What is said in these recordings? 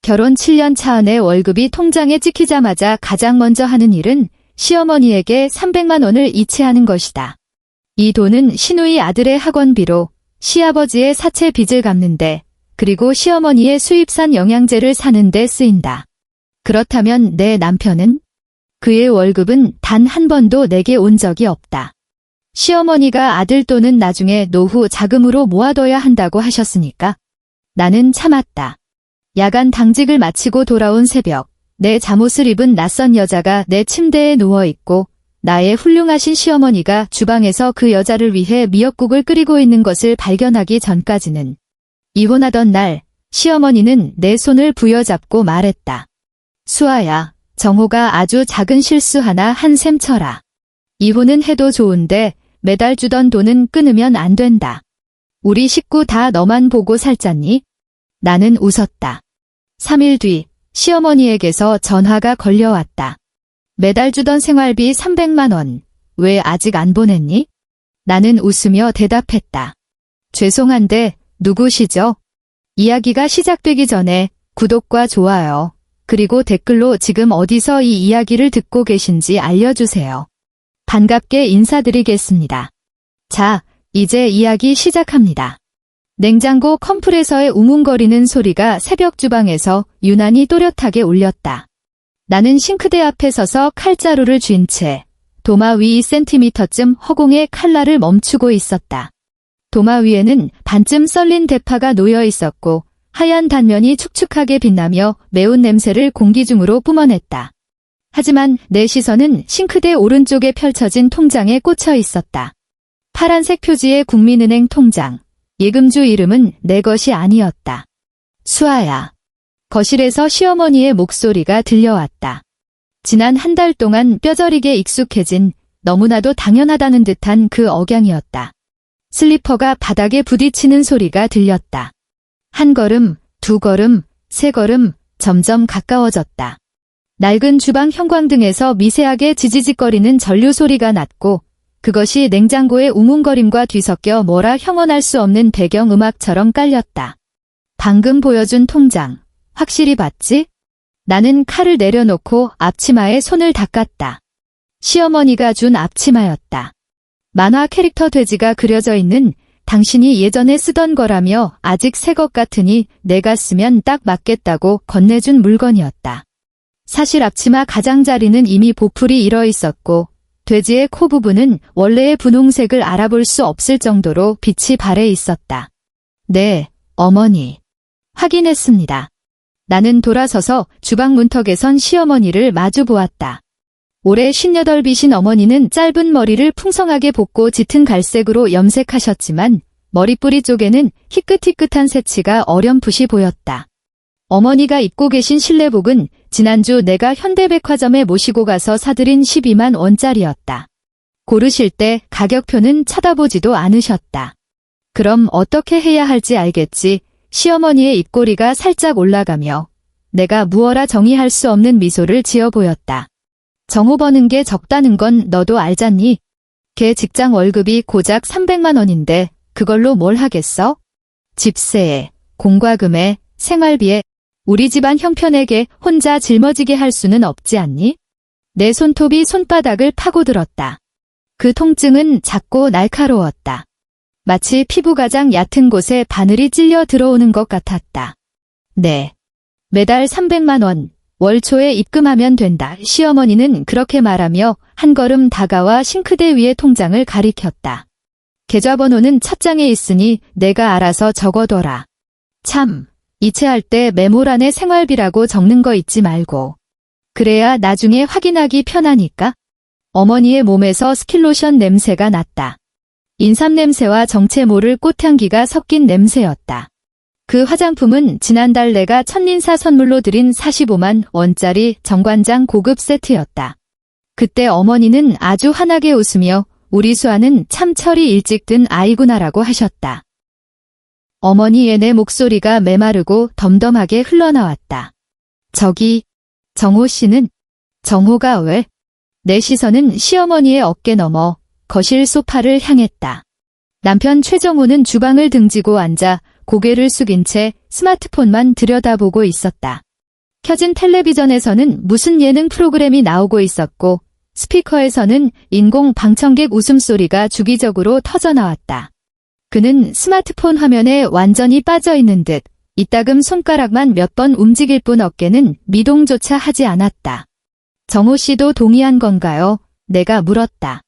결혼 7년 차 아내 월급이 통장에 찍히자마자 가장 먼저 하는 일은 시어머니에게 300만 원을 이체하는 것이다. 이 돈은 시누이 아들의 학원비로, 시아버지의 사채 빚을 갚는데, 그리고 시어머니의 수입산 영양제를 사는 데 쓰인다. 그렇다면 내 남편은? 그의 월급은 단 한 번도 내게 온 적이 없다. 시어머니가 아들 돈은 나중에 노후 자금으로 모아둬야 한다고 하셨으니까. 나는 참았다. 야간 당직을 마치고 돌아온 새벽, 내 잠옷을 입은 낯선 여자가 내 침대에 누워있고 나의 훌륭하신 시어머니가 주방에서 그 여자를 위해 미역국을 끓이고 있는 것을 발견하기 전까지는 이혼하던 날 시어머니는 내 손을 부여잡고 말했다. 수아야, 정호가 아주 작은 실수 하나 한 셈 쳐라. 이혼은 해도 좋은데 매달 주던 돈은 끊으면 안 된다. 우리 식구 다 너만 보고 살잖니? 나는 웃었다. 3일 뒤 시어머니에게서 전화가 걸려왔다. 매달 주던 생활비 300만 원, 왜 아직 안 보냈니? 나는 웃으며 대답했다. 죄송한데 누구시죠? 이야기가 시작되기 전에 구독과 좋아요, 그리고 댓글로 지금 어디서 이 이야기를 듣고 계신지 알려주세요. 반갑게 인사드리겠습니다. 자, 이제 이야기 시작합니다. 냉장고 컴프레서의 웅웅거리는 소리가 새벽 주방에서 유난히 또렷하게 울렸다. 나는 싱크대 앞에 서서 칼자루를 쥔 채 도마 위 2cm쯤 허공에 칼날을 멈추고 있었다. 도마 위에는 반쯤 썰린 대파가 놓여 있었고 하얀 단면이 축축하게 빛나며 매운 냄새를 공기 중으로 뿜어냈다. 하지만 내 시선은 싱크대 오른쪽에 펼쳐진 통장에 꽂혀 있었다. 파란색 표지의 국민은행 통장. 예금주 이름은 내 것이 아니었다. 수아야. 거실에서 시어머니의 목소리가 들려왔다. 지난 한 달 동안 뼈저리게 익숙해진, 너무나도 당연하다는 듯한 그 억양이었다. 슬리퍼가 바닥에 부딪히는 소리가 들렸다. 한 걸음, 두 걸음, 세 걸음, 점점 가까워졌다. 낡은 주방 형광등에서 미세하게 지지직거리는 전류 소리가 났고 그것이 냉장고의 웅웅거림과 뒤섞여 뭐라 형언할 수 없는 배경음악처럼 깔렸다. 방금 보여준 통장, 확실히 봤지? 나는 칼을 내려놓고 앞치마에 손을 닦았다. 시어머니가 준 앞치마였다. 만화 캐릭터 돼지가 그려져 있는 당신이 예전에 쓰던 거라며 아직 새 것 같으니 내가 쓰면 딱 맞겠다고 건네준 물건이었다. 사실 앞치마 가장자리는 이미 보풀이 일어 있었고 돼지의 코 부분은 원래의 분홍색을 알아볼 수 없을 정도로 빛이 발해 있었다. 네, 어머니. 확인했습니다. 나는 돌아서서 주방 문턱에 선 시어머니를 마주 보았다. 올해 58이신 어머니는 짧은 머리를 풍성하게 볶고 짙은 갈색으로 염색하셨지만 머리뿌리 쪽에는 희끗희끗한 새치가 어렴풋이 보였다. 어머니가 입고 계신 실내복은 지난주 내가 현대백화점에 모시고 가서 사들인 12만 원짜리였다. 고르실 때 가격표는 쳐다보지도 않으셨다. 그럼 어떻게 해야 할지 알겠지. 시어머니의 입꼬리가 살짝 올라가며 내가 무어라 정의할 수 없는 미소를 지어 보였다. 정호 버는 게 적다는 건 너도 알잖니? 걔 직장 월급이 고작 300만 원인데 그걸로 뭘 하겠어? 집세에, 공과금에, 생활비에 우리 집안 형편에게 혼자 짊어지게 할 수는 없지 않니? 내 손톱이 손바닥을 파고들었다. 그 통증은 작고 날카로웠다. 마치 피부 가장 얕은 곳에 바늘이 찔려 들어오는 것 같았다. 네. 매달 300만 원, 월 초에 입금하면 된다. 시어머니는 그렇게 말하며 한 걸음 다가와 싱크대 위의 통장을 가리켰다. 계좌번호는 첫 장에 있으니 내가 알아서 적어둬라. 참. 이체할 때 메모란에 생활비라고 적는 거 잊지 말고. 그래야 나중에 확인하기 편하니까. 어머니의 몸에서 스킨로션 냄새가 났다. 인삼 냄새와 정체 모를 꽃향기가 섞인 냄새였다. 그 화장품은 지난달 내가 첫인사 선물로 드린 45만 원짜리 정관장 고급 세트였다. 그때 어머니는 아주 환하게 웃으며 우리 수아는 참 철이 일찍 든 아이구나라고 하셨다. 어머니의 내 목소리가 메마르고 덤덤하게 흘러나왔다. 저기, 정호 씨는? 정호가 왜? 내 시선은 시어머니의 어깨 너머 거실 소파를 향했다. 남편 최정호는 주방을 등지고 앉아 고개를 숙인 채 스마트폰만 들여다보고 있었다. 켜진 텔레비전에서는 무슨 예능 프로그램이 나오고 있었고 스피커에서는 인공 방청객 웃음소리가 주기적으로 터져나왔다. 그는 스마트폰 화면에 완전히 빠져있는 듯 이따금 손가락만 몇 번 움직일 뿐 어깨는 미동조차 하지 않았다. 정호 씨도 동의한 건가요? 내가 물었다.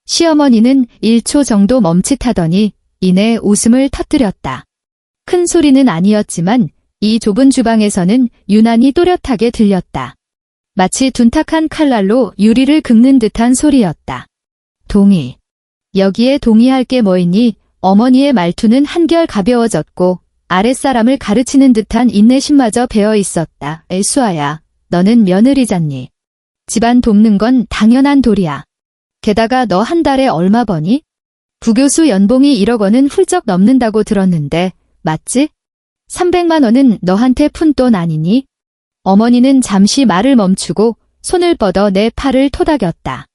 시어머니는 1초 정도 멈칫하더니 이내 웃음을 터뜨렸다. 큰 소리는 아니었지만 이 좁은 주방에서는 유난히 또렷하게 들렸다. 마치 둔탁한 칼날로 유리를 긁는 듯한 소리였다. 동의. 여기에 동의할 게 뭐 있니? 어머니의 말투는 한결 가벼워졌고 아랫사람을 가르치는 듯한 인내심마저 배어 있었다. 수아야, 너는 며느리잖니. 집안 돕는 건 당연한 도리야. 게다가 너 한 달에 얼마 버니? 부교수 연봉이 1억 원은 훌쩍 넘는다고 들었는데 맞지? 300만 원은 너한테 푼 돈 아니니? 어머니는 잠시 말을 멈추고 손을 뻗어 내 팔을 토닥였다.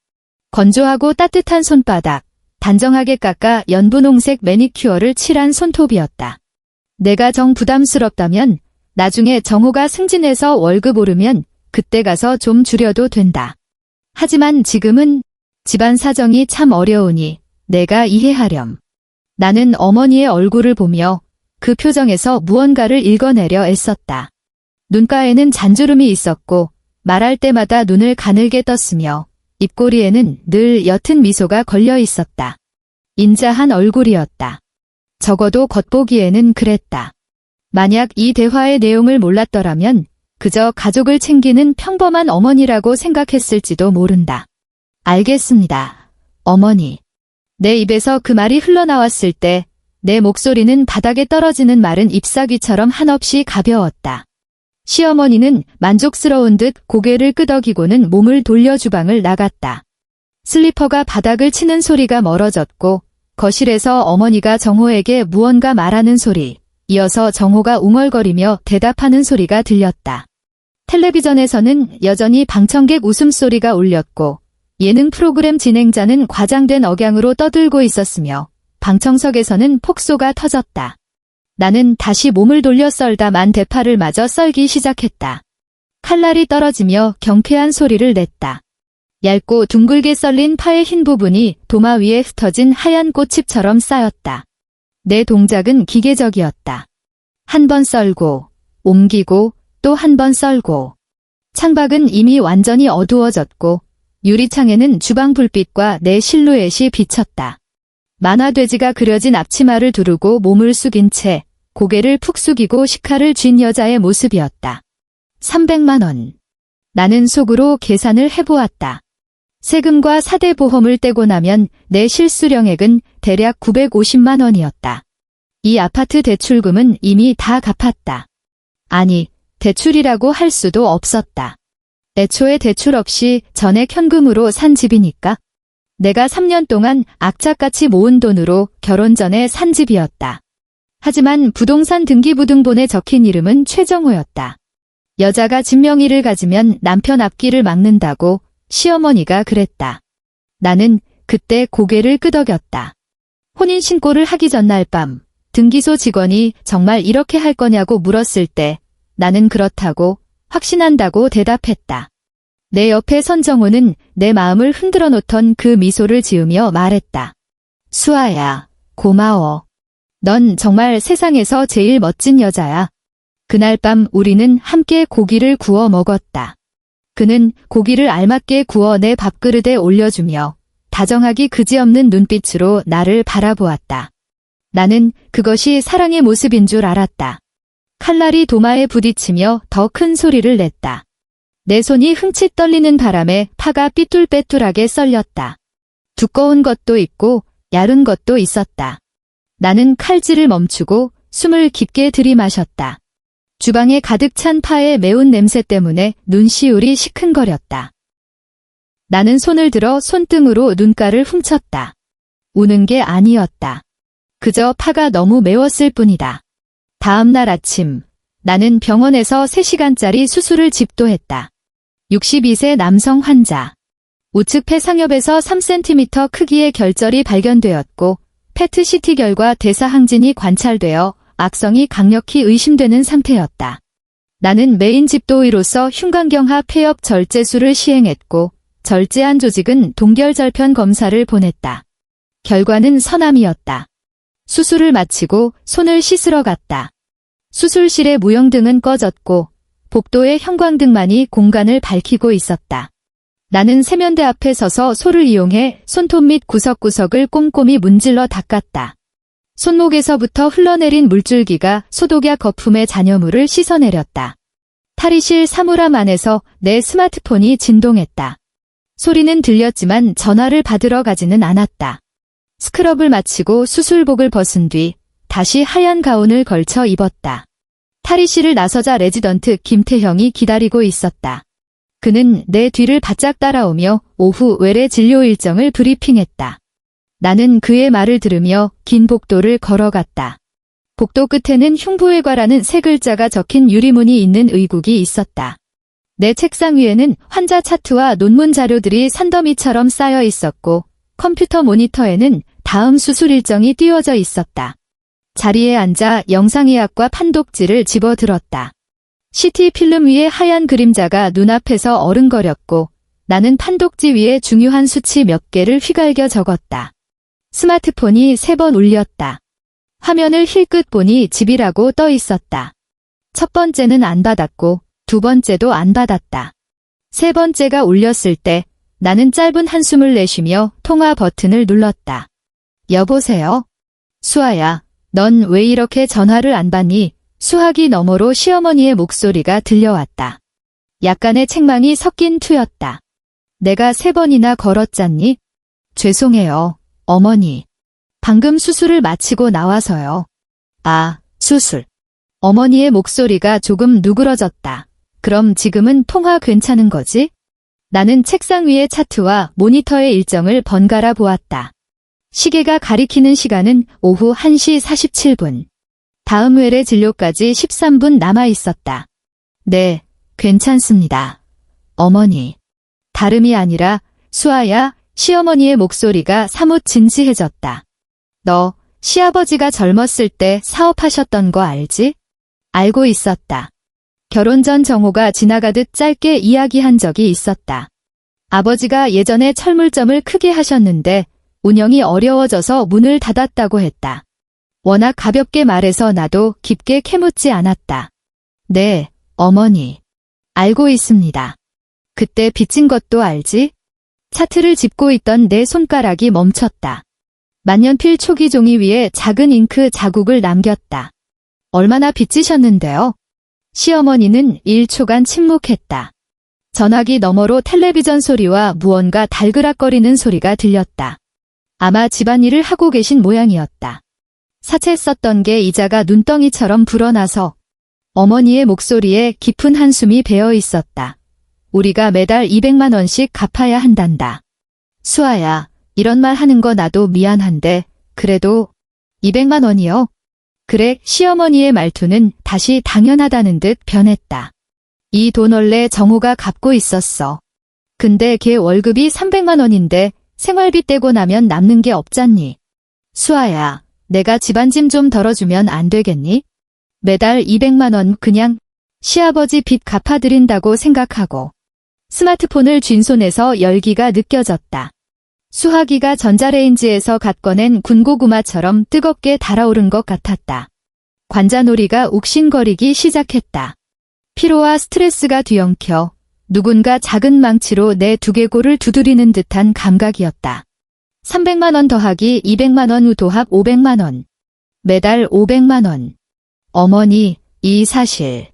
건조하고 따뜻한 손바닥, 단정하게 깎아 연분홍색 매니큐어를 칠한 손톱이었다. 내가 정 부담스럽다면 나중에 정호가 승진해서 월급 오르면 그때 가서 좀 줄여도 된다. 하지만 지금은 집안 사정이 참 어려우니 내가 이해하렴. 나는 어머니의 얼굴을 보며 그 표정에서 무언가를 읽어내려 애썼다. 눈가에는 잔주름이 있었고 말할 때마다 눈을 가늘게 떴으며 입꼬리에는 늘 옅은 미소가 걸려 있었다. 인자한 얼굴이었다. 적어도 겉보기에는 그랬다. 만약 이 대화의 내용을 몰랐더라면 그저 가족을 챙기는 평범한 어머니라고 생각했을지도 모른다. 알겠습니다, 어머니. 내 입에서 그 말이 흘러나왔을 때 내 목소리는 바닥에 떨어지는 마른 잎사귀처럼 한없이 가벼웠다. 시어머니는 만족스러운 듯 고개를 끄덕이고는 몸을 돌려 주방을 나갔다. 슬리퍼가 바닥을 치는 소리가 멀어졌고 거실에서 어머니가 정호에게 무언가 말하는 소리, 이어서 정호가 웅얼거리며 대답하는 소리가 들렸다. 텔레비전에서는 여전히 방청객 웃음소리가 울렸고 예능 프로그램 진행자는 과장된 억양으로 떠들고 있었으며 방청석에서는 폭소가 터졌다. 나는 다시 몸을 돌려 썰다만 대파를 마저 썰기 시작했다. 칼날이 떨어지며 경쾌한 소리를 냈다. 얇고 둥글게 썰린 파의 흰 부분이 도마 위에 흩어진 하얀 꽃잎처럼 쌓였다. 내 동작은 기계적이었다. 한 번 썰고, 옮기고, 또 한 번 썰고. 창밖은 이미 완전히 어두워졌고 유리창에는 주방 불빛과 내 실루엣이 비쳤다. 만화돼지가 그려진 앞치마를 두르고 몸을 숙인 채 고개를 푹 숙이고 식칼을 쥔 여자의 모습이었다. 300만 원. 나는 속으로 계산을 해보았다. 세금과 사대 보험을 떼고 나면 내 실수령액은 대략 950만 원이었다. 이 아파트 대출금은 이미 다 갚았다. 아니, 대출이라고 할 수도 없었다. 애초에 대출 없이 전액 현금으로 산 집이니까. 내가 3년 동안 악착같이 모은 돈으로 결혼 전에 산 집이었다. 하지만 부동산 등기부등본에 적힌 이름은 최정호였다. 여자가 집 명의를 가지면 남편 앞길을 막는다고 시어머니가 그랬다. 나는 그때 고개를 끄덕였다. 혼인신고를 하기 전날 밤 등기소 직원이 정말 이렇게 할 거냐고 물었을 때 나는 그렇다고 확신한다고 대답했다. 내 옆에 선 정호는 내 마음을 흔들어 놓던 그 미소를 지으며 말했다. 수아야, 고마워. 넌 정말 세상에서 제일 멋진 여자야. 그날 밤 우리는 함께 고기를 구워 먹었다. 그는 고기를 알맞게 구워 내 밥그릇에 올려주며 다정하기 그지없는 눈빛으로 나를 바라보았다. 나는 그것이 사랑의 모습인 줄 알았다. 칼날이 도마에 부딪히며 더 큰 소리를 냈다. 내 손이 흠칫 떨리는 바람에 파가 삐뚤빼뚤하게 썰렸다. 두꺼운 것도 있고 얇은 것도 있었다. 나는 칼질을 멈추고 숨을 깊게 들이마셨다. 주방에 가득 찬 파의 매운 냄새 때문에 눈시울이 시큰거렸다. 나는 손을 들어 손등으로 눈가를 훔쳤다. 우는 게 아니었다. 그저 파가 너무 매웠을 뿐이다. 다음 날 아침, 나는 병원에서 3시간짜리 수술을 집도했다. 62세 남성 환자. 우측 폐 상엽에서 3cm 크기의 결절이 발견되었고 페트CT 결과 대사항진이 관찰되어 악성이 강력히 의심되는 상태였다. 나는 메인 집도의로서 흉관경하 폐엽 절제술을 시행했고 절제한 조직은 동결절편 검사를 보냈다. 결과는 선암이었다. 수술을 마치고 손을 씻으러 갔다. 수술실의 무용등은 꺼졌고 복도의 형광등만이 공간을 밝히고 있었다. 나는 세면대 앞에 서서 소를 이용해 손톱 및 구석구석을 꼼꼼히 문질러 닦았다. 손목에서부터 흘러내린 물줄기가 소독약 거품의 잔여물을 씻어내렸다. 탈의실 사물함 안에서 내 스마트폰이 진동했다. 소리는 들렸지만 전화를 받으러 가지는 않았다. 스크럽을 마치고 수술복을 벗은 뒤 다시 하얀 가운을 걸쳐 입었다. 탈의실을 나서자 레지던트 김태형이 기다리고 있었다. 그는 내 뒤를 바짝 따라오며 오후 외래 진료 일정을 브리핑했다. 나는 그의 말을 들으며 긴 복도를 걸어갔다. 복도 끝에는 흉부외과라는 세 글자가 적힌 유리문이 있는 의국이 있었다. 내 책상 위에는 환자 차트와 논문 자료들이 산더미처럼 쌓여 있었고 컴퓨터 모니터에는 다음 수술 일정이 띄워져 있었다. 자리에 앉아 영상의학과 판독지를 집어들었다. CT 필름 위에 하얀 그림자가 눈앞에서 어른거렸고 나는 판독지 위에 중요한 수치 몇 개를 휘갈겨 적었다. 스마트폰이 3번 울렸다. 화면을 힐끗 보니 집이라고 떠 있었다. 첫 번째는 안 받았고 두 번째도 안 받았다. 세 번째가 울렸을 때 나는 짧은 한숨을 내쉬며 통화 버튼을 눌렀다. 여보세요? 수아야, 넌 왜 이렇게 전화를 안 받니? 수화기 너머로 시어머니의 목소리가 들려왔다. 약간의 책망이 섞인 투였다. 내가 3번이나 걸었잖니? 죄송해요, 어머니. 방금 수술을 마치고 나와서요. 아, 수술. 어머니의 목소리가 조금 누그러졌다. 그럼 지금은 통화 괜찮은 거지? 나는 책상 위의 차트와 모니터의 일정을 번갈아 보았다. 시계가 가리키는 시간은 오후 1시 47분. 다음 외래 진료까지 13분 남아 있었다. 네, 괜찮습니다. 어머니. 다름이 아니라 수아야, 시어머니의 목소리가 사뭇 진지해졌다. 너 시아버지가 젊었을 때 사업하셨던 거 알지? 알고 있었다. 결혼 전 정호가 지나가듯 짧게 이야기한 적이 있었다. 아버지가 예전에 철물점을 크게 하셨는데 운영이 어려워져서 문을 닫았다고 했다. 워낙 가볍게 말해서 나도 깊게 캐묻지 않았다. 네, 어머니. 알고 있습니다. 그때 빚진 것도 알지? 차트를 짚고 있던 내 손가락이 멈췄다. 만년필 초기 종이 위에 작은 잉크 자국을 남겼다. 얼마나 빚지셨는데요? 시어머니는 1초간 침묵했다. 전화기 너머로 텔레비전 소리와 무언가 달그락거리는 소리가 들렸다. 아마 집안일을 하고 계신 모양이었다. 사채 썼던 게 이자가 눈덩이처럼 불어나서 어머니의 목소리에 깊은 한숨이 배어 있었다. 우리가 매달 200만 원씩 갚아야 한단다. 수아야, 이런 말 하는 거 나도 미안한데 그래도 200만 원이요? 그래, 시어머니의 말투는 다시 당연하다는 듯 변했다. 이 돈 원래 정호가 갚고 있었어. 근데 걔 월급이 300만 원인데 생활비 떼고 나면 남는 게 없잖니. 수아야, 내가 집안짐 좀 덜어주면 안 되겠니? 매달 200만 원 그냥 시아버지 빚 갚아드린다고 생각하고. 스마트폰을 쥔 손에서 열기가 느껴졌다. 수화기가 전자레인지에서 갓 꺼낸 군고구마처럼 뜨겁게 달아오른 것 같았다. 관자놀이가 욱신거리기 시작했다. 피로와 스트레스가 뒤엉켜 누군가 작은 망치로 내 두개골을 두드리는 듯한 감각이었다. 300만 원 더하기 200만 원 후 도합 500만 원. 매달 500만 원. 어머니, 이 사실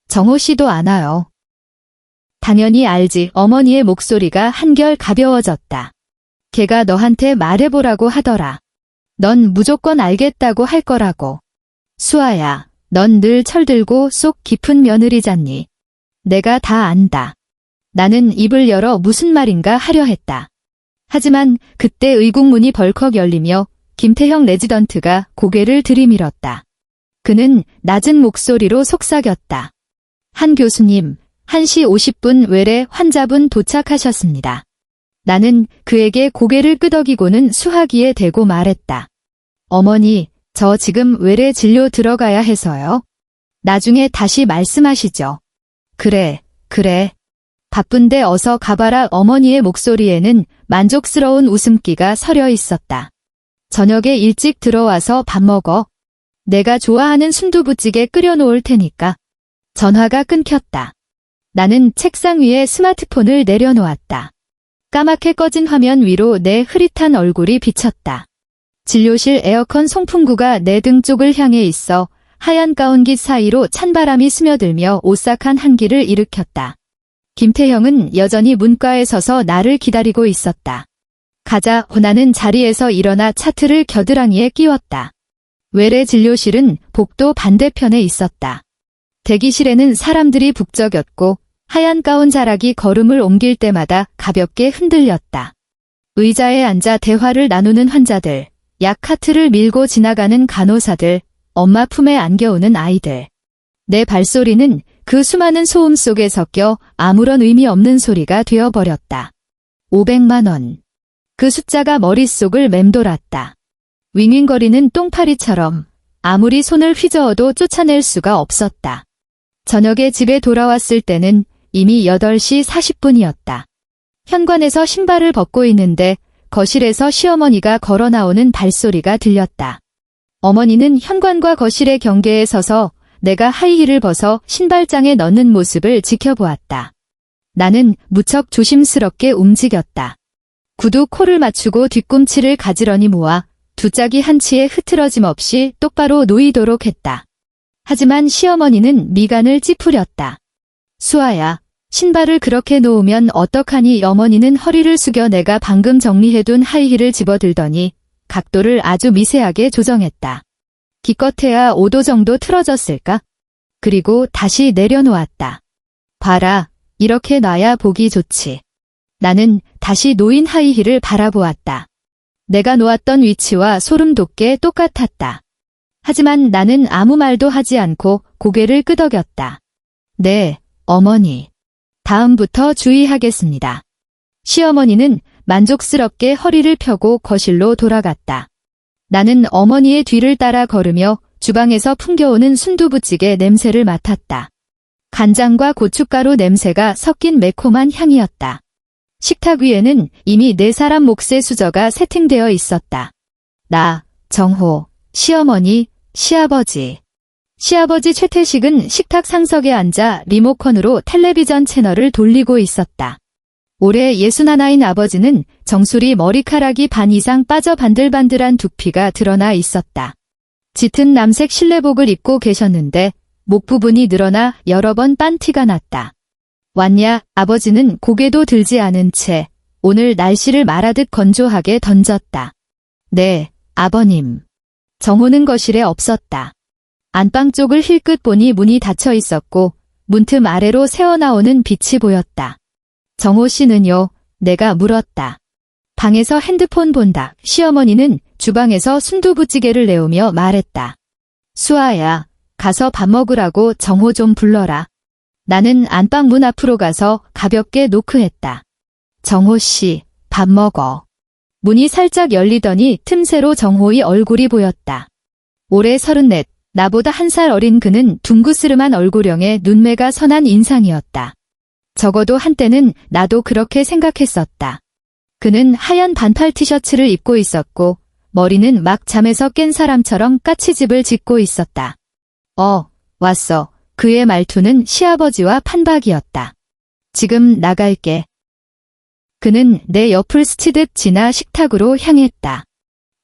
정호 씨도 아나요? 당연히 알지. 어머니의 목소리가 한결 가벼워졌다. 걔가 너한테 말해보라고 하더라. 넌 무조건 알겠다고 할 거라고. 수아야, 넌 늘 철들고 속 깊은 며느리잖니. 내가 다 안다. 나는 입을 열어 무슨 말인가 하려 했다. 하지만 그때 의국문이 벌컥 열리며 김태형 레지던트가 고개를 들이밀었다. 그는 낮은 목소리로 속삭였다. 한 교수님, 1시 50분 외래 환자분 도착하셨습니다. 나는 그에게 고개를 끄덕이고는 수화기에 대고 말했다. 어머니, 저 지금 외래 진료 들어가야 해서요. 나중에 다시 말씀하시죠. 그래, 그래. 바쁜데 어서 가봐라. 어머니의 목소리에는 만족스러운 웃음기가 서려 있었다. 저녁에 일찍 들어와서 밥 먹어. 내가 좋아하는 순두부찌개 끓여놓을 테니까. 전화가 끊겼다. 나는 책상 위에 스마트폰을 내려놓았다. 까맣게 꺼진 화면 위로 내 흐릿한 얼굴이 비쳤다. 진료실 에어컨 송풍구가 내 등 쪽을 향해 있어 하얀 가운깃 사이로 찬바람이 스며들며 오싹한 한기를 일으켰다. 김태형은 여전히 문가에 서서 나를 기다리고 있었다. 가자. 나는 자리에서 일어나 차트를 겨드랑이에 끼웠다. 외래 진료실은 복도 반대편에 있었다. 대기실에는 사람들이 북적였고 하얀 가운 자락이 걸음을 옮길 때마다 가볍게 흔들렸다. 의자에 앉아 대화를 나누는 환자들, 약 카트를 밀고 지나가는 간호사들, 엄마 품에 안겨오는 아이들. 내 발소리는 그 수많은 소음 속에 섞여 아무런 의미 없는 소리가 되어버렸다. 500만 원. 그 숫자가 머릿속을 맴돌았다. 윙윙거리는 똥파리처럼 아무리 손을 휘저어도 쫓아낼 수가 없었다. 저녁에 집에 돌아왔을 때는 이미 8시 40분이었다. 현관에서 신발을 벗고 있는데 거실에서 시어머니가 걸어 나오는 발소리가 들렸다. 어머니는 현관과 거실의 경계에 서서 내가 하이힐을 벗어 신발장에 넣는 모습을 지켜보았다. 나는 무척 조심스럽게 움직였다. 구두 코를 맞추고 뒤꿈치를 가지런히 모아 두 짝이 한치의 흐트러짐 없이 똑바로 놓이도록 했다. 하지만 시어머니는 미간을 찌푸렸다. 수아야, 신발을 그렇게 놓으면 어떡하니? 어머니는 허리를 숙여 내가 방금 정리해둔 하이힐을 집어들더니 각도를 아주 미세하게 조정했다. 기껏해야 5도 정도 틀어졌을까? 그리고 다시 내려놓았다. 봐라, 이렇게 놔야 보기 좋지. 나는 다시 놓인 하이힐을 바라보았다. 내가 놓았던 위치와 소름 돋게 똑같았다. 하지만 나는 아무 말도 하지 않고 고개를 끄덕였다. 네, 어머니. 다음부터 주의하겠습니다. 시어머니는 만족스럽게 허리를 펴고 거실로 돌아갔다. 나는 어머니의 뒤를 따라 걸으며 주방에서 풍겨오는 순두부찌개 냄새를 맡았다. 간장과 고춧가루 냄새가 섞인 매콤한 향이었다. 식탁 위에는 이미 4사람 몫의 수저가 세팅되어 있었다. 나, 정호, 시어머니, 시아버지. 시아버지 최태식은 식탁 상석에 앉아 리모컨으로 텔레비전 채널을 돌리고 있었다. 올해 61인 아버지는 정수리 머리카락이 반 이상 빠져 반들반들한 두피가 드러나 있었다. 짙은 남색 실내복을 입고 계셨는데 목 부분이 늘어나 여러 번 빤티가 났다. 왔냐? 아버지는 고개도 들지 않은 채 오늘 날씨를 말하듯 건조하게 던졌다. 네, 아버님. 정호는 거실에 없었다. 안방 쪽을 힐끗 보니 문이 닫혀 있었고 문틈 아래로 새어나오는 빛이 보였다. 정호 씨는요? 내가 물었다. 방에서 핸드폰 본다. 시어머니는 주방에서 순두부찌개를 내오며 말했다. 수아야, 가서 밥 먹으라고 정호 좀 불러라. 나는 안방 문 앞으로 가서 가볍게 노크했다. 정호 씨, 밥 먹어. 문이 살짝 열리더니 틈새로 정호의 얼굴이 보였다. 올해 34, 나보다 1살 어린 그는 둥그스름한 얼굴형에 눈매가 선한 인상이었다. 적어도 한때는 나도 그렇게 생각했었다. 그는 하얀 반팔 티셔츠를 입고 있었고 머리는 막 잠에서 깬 사람처럼 까치집을 짓고 있었다. 왔어. 그의 말투는 시아버지와 판박이었다. 지금 나갈게. 그는 내 옆을 스치듯 지나 식탁으로 향했다.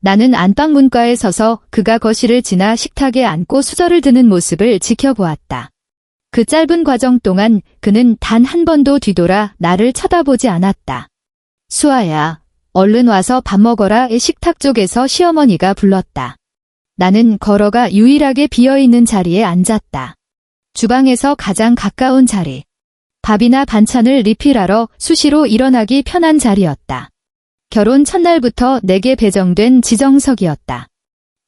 나는 안방 문가에 서서 그가 거실을 지나 식탁에 앉고 수저를 드는 모습을 지켜보았다. 그 짧은 과정 동안 그는 단 한 번도 뒤돌아 나를 쳐다보지 않았다. 수아야, 얼른 와서 밥 먹어라. 식탁 쪽에서 시어머니가 불렀다. 나는 걸어가 유일하게 비어있는 자리에 앉았다. 주방에서 가장 가까운 자리. 밥이나 반찬을 리필하러 수시로 일어나기 편한 자리였다. 결혼 첫날부터 내게 배정된 지정석이었다.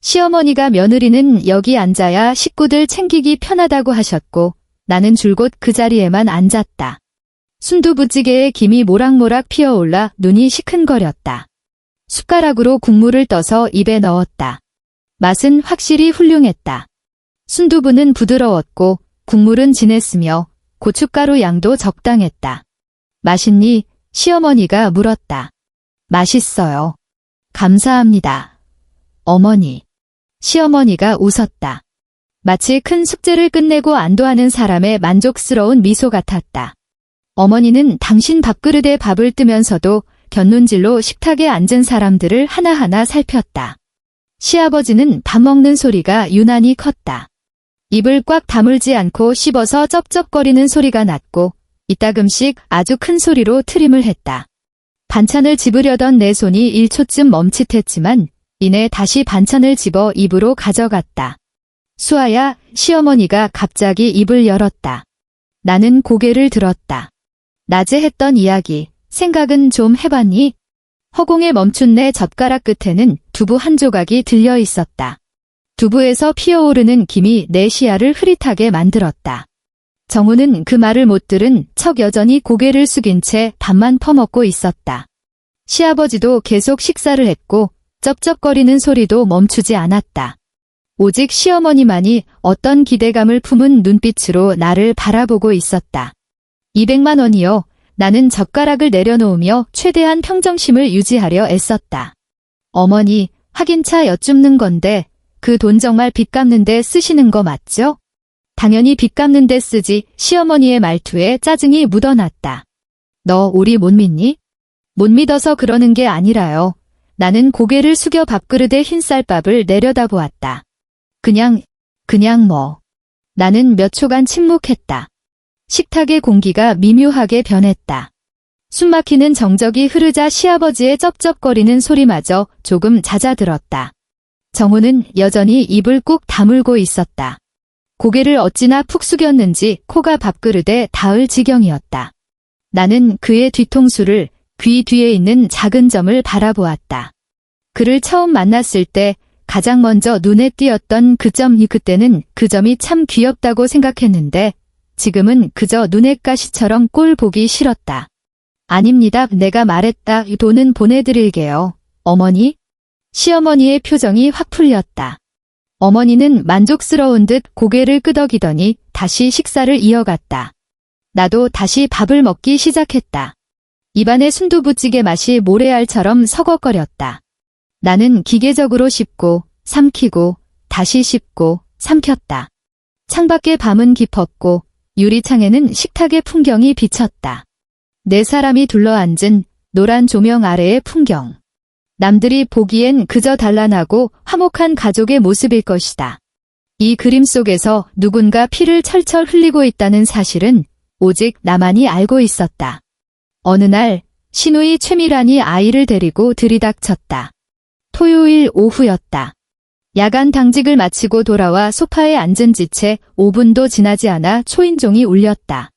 시어머니가 며느리는 여기 앉아야 식구들 챙기기 편하다고 하셨고 나는 줄곧 그 자리에만 앉았다. 순두부찌개에 김이 모락모락 피어올라 눈이 시큰거렸다. 숟가락으로 국물을 떠서 입에 넣었다. 맛은 확실히 훌륭했다. 순두부는 부드러웠고 국물은 진했으며 고춧가루 양도 적당했다. 맛있니? 시어머니가 물었다. 맛있어요. 감사합니다. 어머니. 시어머니가 웃었다. 마치 큰 숙제를 끝내고 안도하는 사람의 만족스러운 미소 같았다. 어머니는 당신 밥그릇에 밥을 뜨면서도 곁눈질로 식탁에 앉은 사람들을 하나하나 살폈다. 시아버지는 밥 먹는 소리가 유난히 컸다. 입을 꽉 다물지 않고 씹어서 쩝쩝거리는 소리가 났고 이따금씩 아주 큰 소리로 트림을 했다. 반찬을 집으려던 내 손이 1초쯤 멈칫했지만 이내 다시 반찬을 집어 입으로 가져갔다. 수아야, 시어머니가 갑자기 입을 열었다. 나는 고개를 들었다. 낮에 했던 이야기, 생각은 좀 해봤니? 허공에 멈춘 내 젓가락 끝에는 두부 한 조각이 들려 있었다. 두부에서 피어오르는 김이 내 시야를 흐릿하게 만들었다. 정우는 그 말을 못 들은 척 여전히 고개를 숙인 채 밥만 퍼먹고 있었다. 시아버지도 계속 식사를 했고 쩝쩝거리는 소리도 멈추지 않았다. 오직 시어머니만이 어떤 기대감을 품은 눈빛으로 나를 바라보고 있었다. 200만 원이요. 나는 젓가락을 내려놓으며 최대한 평정심을 유지하려 애썼다. 어머니, 확인차 여쭙는 건데 그 돈 정말 빚 갚는 데 쓰시는 거 맞죠? 당연히 빚 갚는 데 쓰지. 시어머니의 말투에 짜증이 묻어났다. 너 우리 못 믿니? 못 믿어서 그러는 게 아니라요. 나는 고개를 숙여 밥그릇에 흰쌀밥을 내려다보았다. 그냥 뭐. 나는 몇 초간 침묵했다. 식탁의 공기가 미묘하게 변했다. 숨막히는 정적이 흐르자 시아버지의 쩝쩝거리는 소리마저 조금 잦아들었다. 정우는 여전히 입을 꾹 다물고 있었다. 고개를 어찌나 푹 숙였는지 코가 밥그릇에 닿을 지경이었다. 나는 그의 뒤통수를 귀 뒤에 있는 작은 점을 바라보았다. 그를 처음 만났을 때 가장 먼저 눈에 띄었던 그 점이 그때는 그 점이 참 귀엽다고 생각했는데 지금은 그저 눈엣 가시처럼 꼴 보기 싫었다. 아닙니다. 내가 말했다. 이 돈은 보내드릴게요. 어머니? 시어머니의 표정이 확 풀렸다. 어머니는 만족스러운 듯 고개를 끄덕이더니 다시 식사를 이어갔다. 나도 다시 밥을 먹기 시작했다. 입안의 순두부찌개 맛이 모래알처럼 서걱거렸다. 나는 기계적으로 씹고 삼키고 다시 씹고 삼켰다. 창밖의 밤은 깊었고 유리창에는 식탁의 풍경이 비쳤다. 네 사람이 둘러앉은 노란 조명 아래의 풍경. 남들이 보기엔 그저 단란하고 화목한 가족의 모습일 것이다. 이 그림 속에서 누군가 피를 철철 흘리고 있다는 사실은 오직 나만이 알고 있었다. 어느 날 시누이 최미란이 아이를 데리고 들이닥쳤다. 토요일 오후였다. 야간 당직을 마치고 돌아와 소파에 앉은 지 채 5분도 지나지 않아 초인종이 울렸다.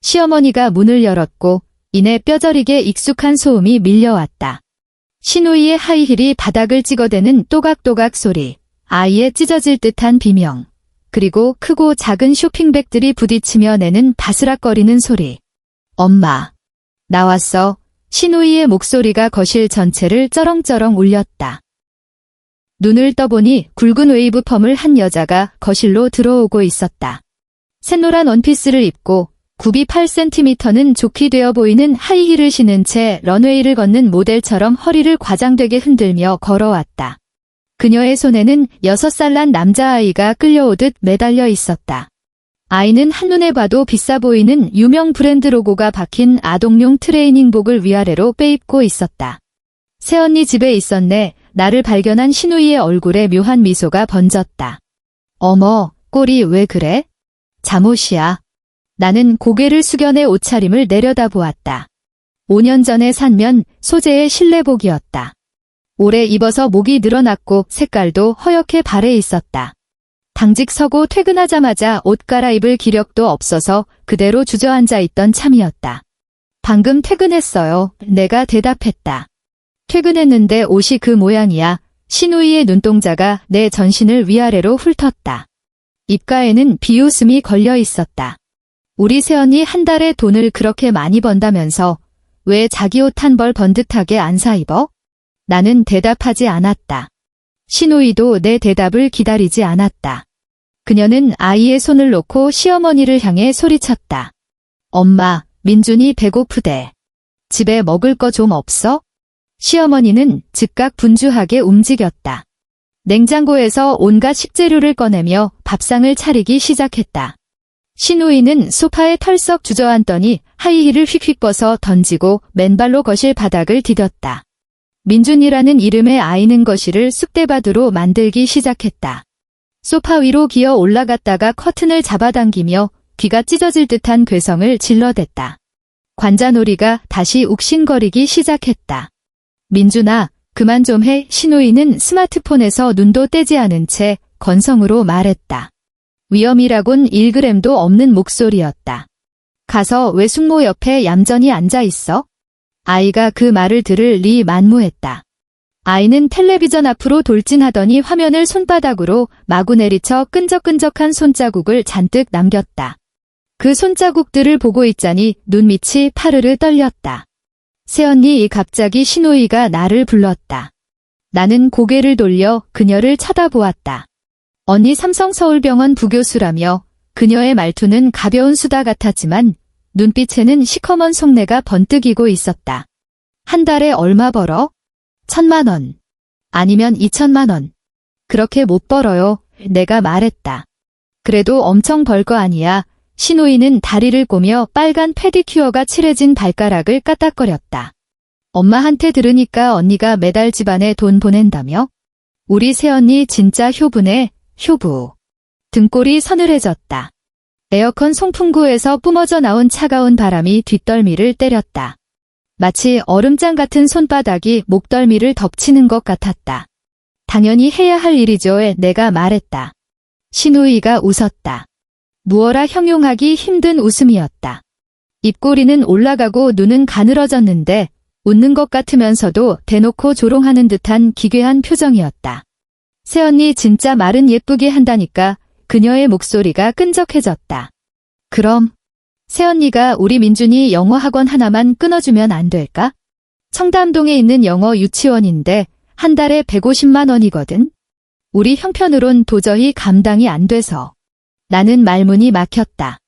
시어머니가 문을 열었고 이내 뼈저리게 익숙한 소음이 밀려왔다. 시누이의 하이힐이 바닥을 찍어대는 또각또각 소리, 아이의 찢어질 듯한 비명, 그리고 크고 작은 쇼핑백들이 부딪히며 내는 바스락거리는 소리. 엄마. 나왔어. 시누이의 목소리가 거실 전체를 쩌렁쩌렁 울렸다. 눈을 떠보니 굵은 웨이브 펌을 한 여자가 거실로 들어오고 있었다. 샛노란 원피스를 입고 굽이 8cm는 좋게 되어 보이는 하이힐을 신은 채 런웨이를 걷는 모델처럼 허리를 과장되게 흔들며 걸어왔다. 그녀의 손에는 6살 난 남자아이가 끌려오듯 매달려 있었다. 아이는 한눈에 봐도 비싸 보이는 유명 브랜드 로고가 박힌 아동용 트레이닝복을 위아래로 빼입고 있었다. 새언니 집에 있었네. 나를 발견한 시누이의 얼굴에 묘한 미소가 번졌다. 어머, 꼴이 왜 그래? 잠옷이야. 나는 고개를 숙여 내 옷차림을 내려다보았다. 5년 전에 산 면 소재의 실내복이었다. 오래 입어서 목이 늘어났고 색깔도 허옇게 발해 있었다. 당직 서고 퇴근하자마자 옷 갈아입을 기력도 없어서 그대로 주저앉아 있던 참이었다. 방금 퇴근했어요. 내가 대답했다. 퇴근했는데 옷이 그 모양이야. 시누이의 눈동자가 내 전신을 위아래로 훑었다. 입가에는 비웃음이 걸려 있었다. 우리 새언니 한 달에 돈을 그렇게 많이 번다면서 왜 자기 옷 한 벌 번듯하게 안 사 입어? 나는 대답하지 않았다. 시누이도 내 대답을 기다리지 않았다. 그녀는 아이의 손을 놓고 시어머니를 향해 소리쳤다. 엄마, 민준이 배고프대. 집에 먹을 거 좀 없어? 시어머니는 즉각 분주하게 움직였다. 냉장고에서 온갖 식재료를 꺼내며 밥상을 차리기 시작했다. 신우이는 소파에 털썩 주저앉더니 하이힐을 휙휙 벗어 던지고 맨발로 거실 바닥을 디뎠다. 민준이라는 이름의 아이는 거실을 쑥대밭으로 만들기 시작했다. 소파 위로 기어 올라갔다가 커튼을 잡아당기며 귀가 찢어질 듯한 괴성을 질러댔다. 관자놀이가 다시 욱신거리기 시작했다. 민준아, 그만 좀 해. 신우이는 스마트폰에서 눈도 떼지 않은 채 건성으로 말했다. 위험이라곤 1g도 없는 목소리였다. 가서 왜 숙모 옆에 얌전히 앉아 있어? 아이가 그 말을 들을 리 만무했다. 아이는 텔레비전 앞으로 돌진하더니 화면을 손바닥으로 마구 내리쳐 끈적끈적한 손자국을 잔뜩 남겼다. 그 손자국들을 보고 있자니 눈밑이 파르르 떨렸다. 새언니, 갑자기 신우이가 나를 불렀다. 나는 고개를 돌려 그녀를 쳐다보았다. 언니 삼성서울병원 부교수라며 그녀의 말투는 가벼운 수다 같았지만 눈빛에는 시커먼 속내가 번뜩이고 있었다. 한 달에 얼마 벌어? 1,000만 원. 아니면 2,000만 원. 그렇게 못 벌어요. 내가 말했다. 그래도 엄청 벌 거 아니야. 신우이는 다리를 꼬며 빨간 페디큐어가 칠해진 발가락을 까딱거렸다. 엄마한테 들으니까 언니가 매달 집안에 돈 보낸다며? 우리 새언니 진짜 효부네, 효부. 등골이 서늘해졌다. 에어컨 송풍구에서 뿜어져 나온 차가운 바람이 뒷덜미를 때렸다. 마치 얼음장 같은 손바닥이 목덜미를 덮치는 것 같았다. 당연히 해야 할 일이죠. 내가 말했다. 신우이가 웃었다. 무어라 형용하기 힘든 웃음이었다. 입꼬리는 올라가고 눈은 가늘어졌는데 웃는 것 같으면서도 대놓고 조롱하는 듯한 기괴한 표정이었다. 새언니 진짜 말은 예쁘게 한다니까. 그녀의 목소리가 끈적해졌다. 그럼 새언니가 우리 민준이 영어 학원 하나만 끊어주면 안 될까? 청담동에 있는 영어 유치원인데 한 달에 150만 원이거든. 우리 형편으론 도저히 감당이 안 돼서. 나는 말문이 막혔다.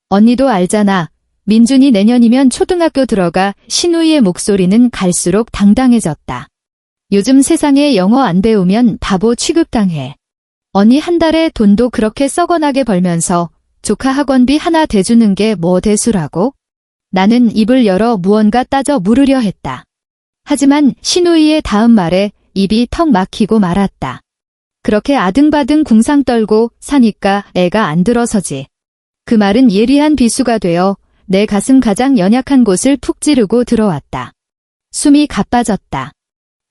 언니도 알잖아. 민준이 내년이면 초등학교 들어가. 신우이의 목소리는 갈수록 당당해졌다. 요즘 세상에 영어 안 배우면 바보 취급당해. 언니 한 달에 돈도 그렇게 썩어나게 벌면서 조카 학원비 하나 대주는 게 뭐 대수라고? 나는 입을 열어 무언가 따져 물으려 했다. 하지만 신우이의 다음 말에 입이 턱 막히고 말았다. 그렇게 아등바등 궁상 떨고 사니까 애가 안 들어서지. 그 말은 예리한 비수가 되어 내 가슴 가장 연약한 곳을 푹 찌르고 들어왔다. 숨이 가빠졌다.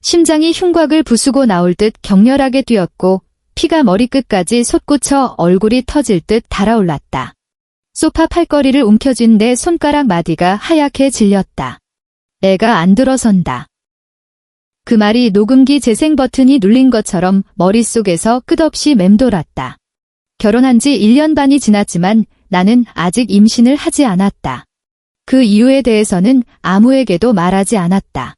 심장이 흉곽을 부수고 나올 듯 격렬하게 뛰었고 피가 머리끝까지 솟구쳐 얼굴이 터질 듯 달아올랐다. 소파 팔걸이를 움켜쥔 내 손가락 마디가 하얗게 질렸다. 애가 안 들어선다. 그 말이 녹음기 재생 버튼이 눌린 것처럼 머릿속에서 끝없이 맴돌았다. 결혼한 지 1년 반이 지났지만 나는 아직 임신을 하지 않았다. 그 이유에 대해서는 아무에게도 말하지 않았다.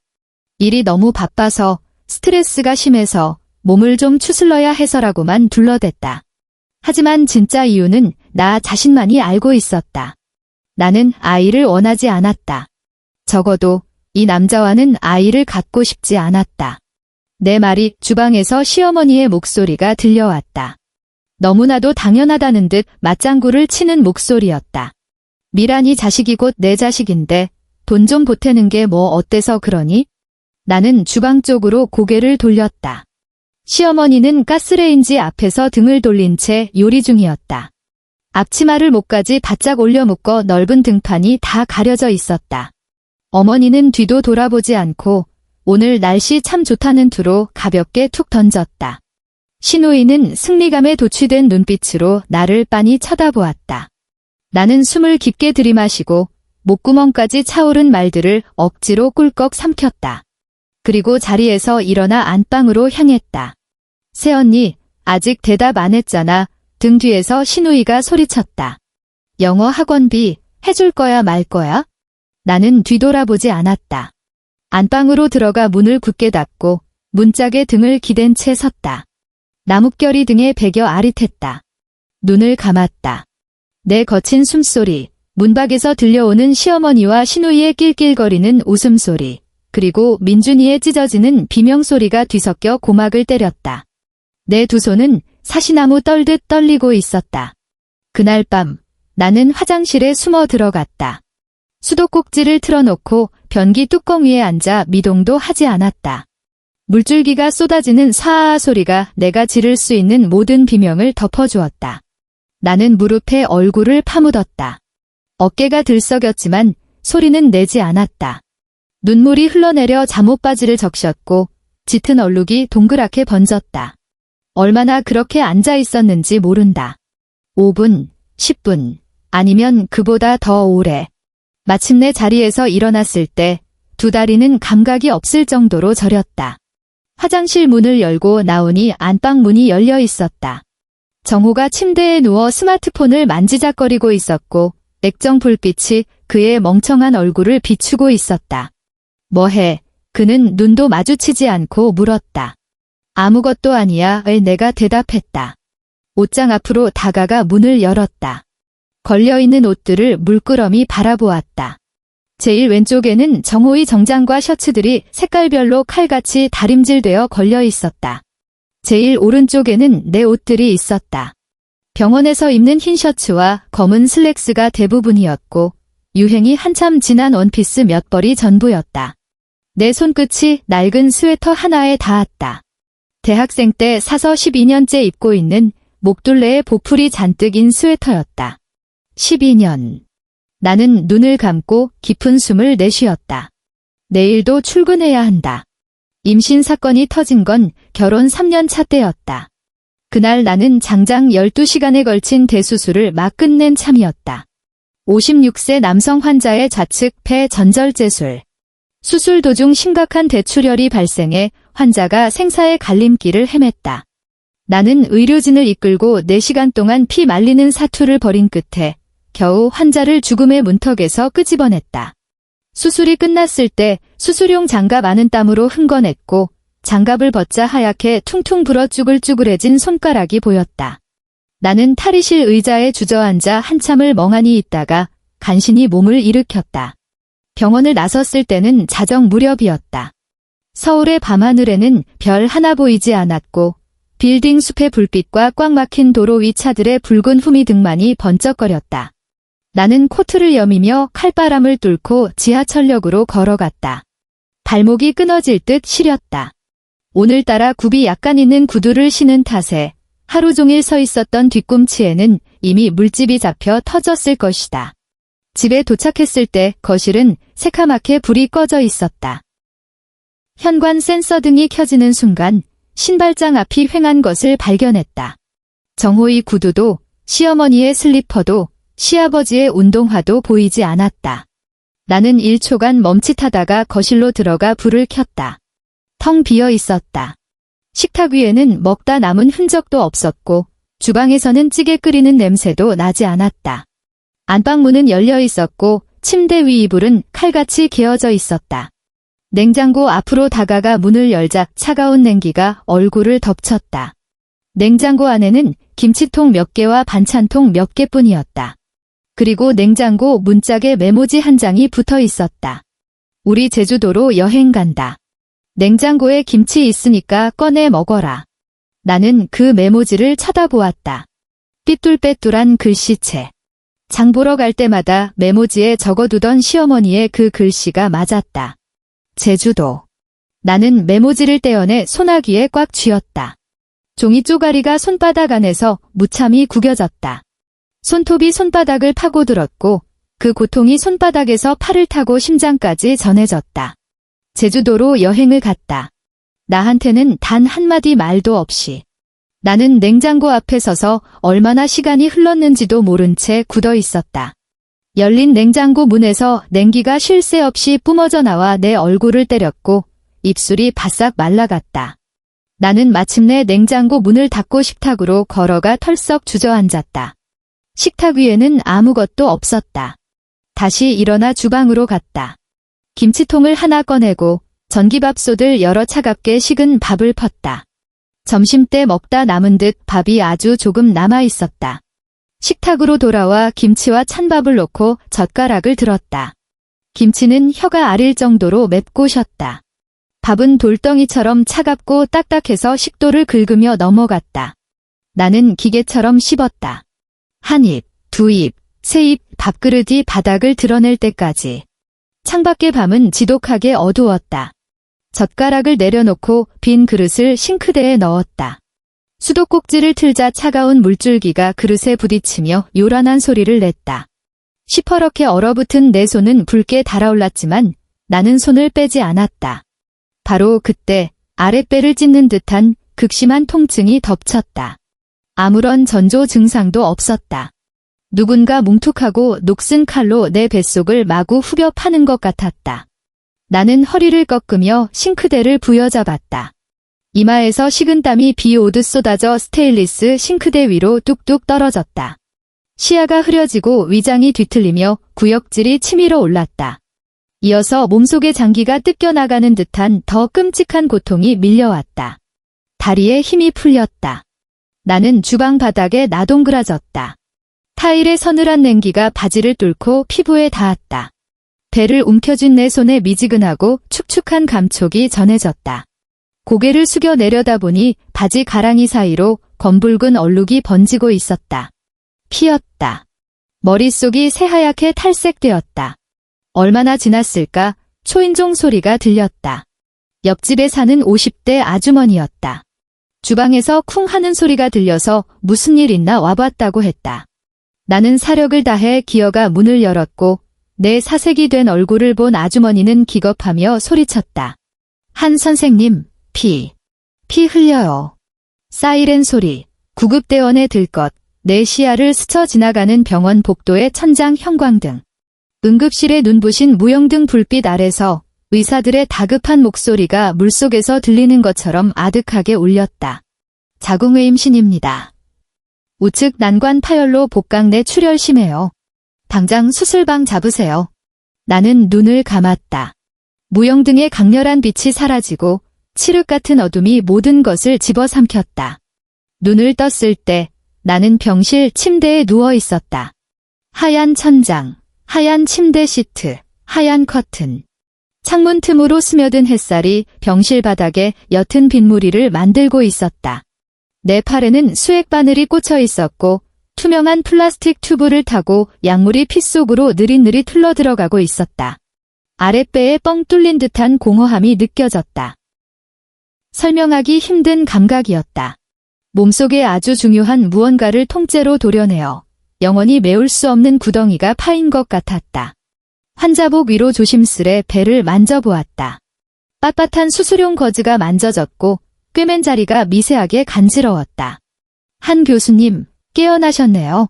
일이 너무 바빠서, 스트레스가 심해서, 몸을 좀 추슬러야 해서라고만 둘러댔다. 하지만 진짜 이유는 나 자신만이 알고 있었다. 나는 아이를 원하지 않았다. 적어도 이 남자와는 아이를 갖고 싶지 않았다. 내 말이 주방에서 시어머니의 목소리가 들려왔다. 너무나도 당연하다는 듯 맞장구를 치는 목소리였다. 미란이 자식이 곧 내 자식인데 돈 좀 보태는 게 뭐 어때서 그러니? 나는 주방 쪽으로 고개를 돌렸다. 시어머니는 가스레인지 앞에서 등을 돌린 채 요리 중이었다. 앞치마를 목까지 바짝 올려 묶어 넓은 등판이 다 가려져 있었다. 어머니는 뒤도 돌아보지 않고 오늘 날씨 참 좋다는 투로 가볍게 툭 던졌다. 신우이는 승리감에 도취된 눈빛으로 나를 빤히 쳐다보았다. 나는 숨을 깊게 들이마시고 목구멍까지 차오른 말들을 억지로 꿀꺽 삼켰다. 그리고 자리에서 일어나 안방으로 향했다. 새언니, 아직 대답 안 했잖아. 등 뒤에서 신우이가 소리쳤다. 영어 학원비 해줄 거야 말 거야? 나는 뒤돌아보지 않았다. 안방으로 들어가 문을 굳게 닫고 문짝에 등을 기댄 채 섰다. 나뭇결이 등에 베겨 아릿했다. 눈을 감았다. 내 거친 숨소리, 문 밖에서 들려오는 시어머니와 시누이의 낄낄거리는 웃음소리, 그리고 민준이의 찢어지는 비명소리가 뒤섞여 고막을 때렸다. 내 두 손은 사시나무 떨듯 떨리고 있었다. 그날 밤 나는 화장실에 숨어 들어갔다. 수도꼭지를 틀어놓고 변기 뚜껑 위에 앉아 미동도 하지 않았다. 물줄기가 쏟아지는 사아 소리가 내가 지를 수 있는 모든 비명을 덮어주었다. 나는 무릎에 얼굴을 파묻었다. 어깨가 들썩였지만 소리는 내지 않았다. 눈물이 흘러내려 잠옷바지를 적셨고 짙은 얼룩이 동그랗게 번졌다. 얼마나 그렇게 앉아 있었는지 모른다. 5분, 10분, 아니면 그보다 더 오래. 마침내 자리에서 일어났을 때 두 다리는 감각이 없을 정도로 저렸다. 화장실 문을 열고 나오니 안방 문이 열려 있었다. 정호가 침대에 누워 스마트폰을 만지작거리고 있었고 액정 불빛이 그의 멍청한 얼굴을 비추고 있었다. 뭐해? 그는 눈도 마주치지 않고 물었다. 아무것도 아니야. 내가 대답했다. 옷장 앞으로 다가가 문을 열었다. 걸려있는 옷들을 물끄러미 바라보았다. 제일 왼쪽에는 정호의 정장과 셔츠들이 색깔별로 칼같이 다림질되어 걸려 있었다. 제일 오른쪽에는 내 옷들이 있었다. 병원에서 입는 흰 셔츠와 검은 슬랙스가 대부분이었고 유행이 한참 지난 원피스 몇 벌이 전부였다. 내 손끝이 낡은 스웨터 하나에 닿았다. 대학생 때 사서 12년째 입고 있는 목둘레에 보풀이 잔뜩인 스웨터였다. 12년. 나는 눈을 감고 깊은 숨을 내쉬었다. 내일도 출근해야 한다. 임신 사건이 터진 건 결혼 3년 차 때였다. 그날 나는 장장 12시간에 걸친 대수술을 막 끝낸 참이었다. 56세 남성 환자의 좌측 폐 전절제술. 수술 도중 심각한 대출혈이 발생해 환자가 생사의 갈림길을 헤맸다. 나는 의료진을 이끌고 4시간 동안 피 말리는 사투를 벌인 끝에 겨우 환자를 죽음의 문턱에서 끄집어냈다. 수술이 끝났을 때 수술용 장갑 안은 땀으로 흥건했고 장갑을 벗자 하얗게 퉁퉁 불어 쭈글쭈글해진 손가락이 보였다. 나는 탈의실 의자에 주저앉아 한참을 멍하니 있다가 간신히 몸을 일으켰다. 병원을 나섰을 때는 자정 무렵이었다. 서울의 밤하늘에는 별 하나 보이지 않았고 빌딩 숲의 불빛과 꽉 막힌 도로 위 차들의 붉은 후미등만이 번쩍거렸다. 나는 코트를 여미며 칼바람을 뚫고 지하철역으로 걸어갔다. 발목이 끊어질 듯 시렸다. 오늘따라 굽이 약간 있는 구두를 신은 탓에 하루 종일 서 있었던 뒤꿈치에는 이미 물집이 잡혀 터졌을 것이다. 집에 도착했을 때 거실은 새카맣게 불이 꺼져 있었다. 현관 센서 등이 켜지는 순간 신발장 앞이 휑한 것을 발견했다. 정호의 구두도 시어머니의 슬리퍼도 시아버지의 운동화도 보이지 않았다. 나는 1초간 멈칫하다가 거실로 들어가 불을 켰다. 텅 비어 있었다. 식탁 위에는 먹다 남은 흔적도 없었고 주방에서는 찌개 끓이는 냄새도 나지 않았다. 안방 문은 열려 있었고 침대 위 이불은 칼같이 개어져 있었다. 냉장고 앞으로 다가가 문을 열자 차가운 냉기가 얼굴을 덮쳤다. 냉장고 안에는 김치통 몇 개와 반찬통 몇 개뿐이었다. 그리고 냉장고 문짝에 메모지 한 장이 붙어 있었다. 우리 제주도로 여행 간다. 냉장고에 김치 있으니까 꺼내 먹어라. 나는 그 메모지를 쳐다보았다. 삐뚤빼뚤한 글씨체. 장 보러 갈 때마다 메모지에 적어두던 시어머니의 그 글씨가 맞았다. 제주도. 나는 메모지를 떼어내 소나귀에 꽉 쥐었다. 종이 쪼가리가 손바닥 안에서 무참히 구겨졌다. 손톱이 손바닥을 파고들었고 그 고통이 손바닥에서 팔을 타고 심장까지 전해졌다. 제주도로 여행을 갔다. 나한테는 단 한마디 말도 없이. 나는 냉장고 앞에 서서 얼마나 시간이 흘렀는지도 모른 채 굳어 있었다. 열린 냉장고 문에서 냉기가 쉴 새 없이 뿜어져 나와 내 얼굴을 때렸고 입술이 바싹 말라갔다. 나는 마침내 냉장고 문을 닫고 식탁으로 걸어가 털썩 주저앉았다. 식탁 위에는 아무것도 없었다. 다시 일어나 주방으로 갔다. 김치통을 하나 꺼내고 전기밥솥을 열어 차갑게 식은 밥을 펐다. 점심때 먹다 남은 듯 밥이 아주 조금 남아 있었다. 식탁으로 돌아와 김치와 찬밥을 놓고 젓가락을 들었다. 김치는 혀가 아릴 정도로 맵고 셨다. 밥은 돌덩이처럼 차갑고 딱딱해서 식도를 긁으며 넘어갔다. 나는 기계처럼 씹었다. 한 입, 두 입, 세 입, 밥그릇이 바닥을 드러낼 때까지. 창밖의 밤은 지독하게 어두웠다. 젓가락을 내려놓고 빈 그릇을 싱크대에 넣었다. 수도꼭지를 틀자 차가운 물줄기가 그릇에 부딪히며 요란한 소리를 냈다. 시퍼렇게 얼어붙은 내 손은 붉게 달아올랐지만 나는 손을 빼지 않았다. 바로 그때 아랫배를 찢는 듯한 극심한 통증이 덮쳤다. 아무런 전조 증상도 없었다. 누군가 뭉툭하고 녹슨 칼로 내 뱃속을 마구 후벼 파는 것 같았다. 나는 허리를 꺾으며 싱크대를 부여잡았다. 이마에서 식은땀이 비 오듯 쏟아져 스테인리스 싱크대 위로 뚝뚝 떨어졌다. 시야가 흐려지고 위장이 뒤틀리며 구역질이 치밀어 올랐다. 이어서 몸속의 장기가 뜯겨나가는 듯한 더 끔찍한 고통이 밀려왔다. 다리에 힘이 풀렸다. 나는 주방 바닥에 나동그라졌다. 타일의 서늘한 냉기가 바지를 뚫고 피부에 닿았다. 배를 움켜쥔 내 손에 미지근하고 축축한 감촉이 전해졌다. 고개를 숙여 내려다보니 바지 가랑이 사이로 검붉은 얼룩이 번지고 있었다. 피었다. 머릿속이 새하얗게 탈색되었다. 얼마나 지났을까 초인종 소리가 들렸다. 옆집에 사는 50대 아주머니였다. 주방에서 쿵 하는 소리가 들려서 무슨 일 있나 와봤다고 했다. 나는 사력을 다해 기어가 문을 열었고 내 사색이 된 얼굴을 본 아주머니는 기겁하며 소리쳤다. 한 선생님, 피 흘려요. 사이렌 소리, 구급대원에 들 것, 내 시야를 스쳐 지나가는 병원 복도의 천장 형광등. 응급실에 눈부신 무영등 불빛 아래서 의사들의 다급한 목소리가 물속에서 들리는 것처럼 아득하게 울렸다. 자궁의임신입니다. 우측 난관 파열로 복강 내 출혈 심해요. 당장 수술방 잡으세요. 나는 눈을 감았다. 무영등의 강렬한 빛이 사라지고 칠흑 같은 어둠이 모든 것을 집어삼켰다. 눈을 떴을 때 나는 병실 침대에 누워 있었다. 하얀 천장, 하얀 침대 시트, 하얀 커튼. 창문 틈으로 스며든 햇살이 병실 바닥에 옅은 빗무리를 만들고 있었다. 내 팔에는 수액 바늘이 꽂혀 있었고 투명한 플라스틱 튜브를 타고 약물이 피 속으로 느릿느릿 흘러들어가고 있었다. 아랫배에 뻥 뚫린 듯한 공허함이 느껴졌다. 설명하기 힘든 감각이었다. 몸속에 아주 중요한 무언가를 통째로 도려내어 영원히 메울 수 없는 구덩이가 파인 것 같았다. 환자복 위로 조심스레 배를 만져보았다. 빳빳한 수술용 거즈가 만져졌고 꿰맨 자리가 미세하게 간지러웠다. 한 교수님, 깨어나셨네요.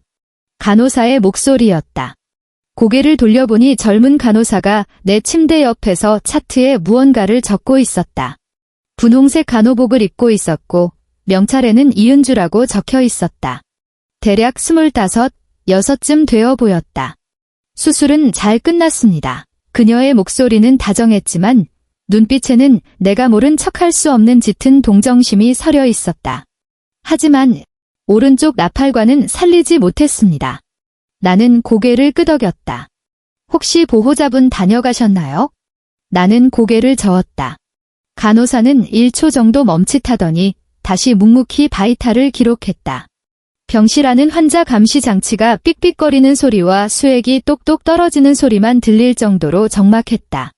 간호사의 목소리였다. 고개를 돌려보니 젊은 간호사가 내 침대 옆에서 차트에 무언가를 적고 있었다. 분홍색 간호복을 입고 있었고 명찰에는 이은주라고 적혀 있었다. 대략 25, 6쯤 되어 보였다. 수술은 잘 끝났습니다. 그녀의 목소리는 다정했지만 눈빛에는 내가 모른 척할 수 없는 짙은 동정심이 서려 있었다. 하지만 오른쪽 나팔관은 살리지 못했습니다. 나는 고개를 끄덕였다. 혹시 보호자분 다녀가셨나요? 나는 고개를 저었다. 간호사는 1초 정도 멈칫하더니 다시 묵묵히 바이탈을 기록했다. 병실 안은 환자 감시 장치가 삑삑거리는 소리와 수액이 똑똑 떨어지는 소리만 들릴 정도로 적막했다.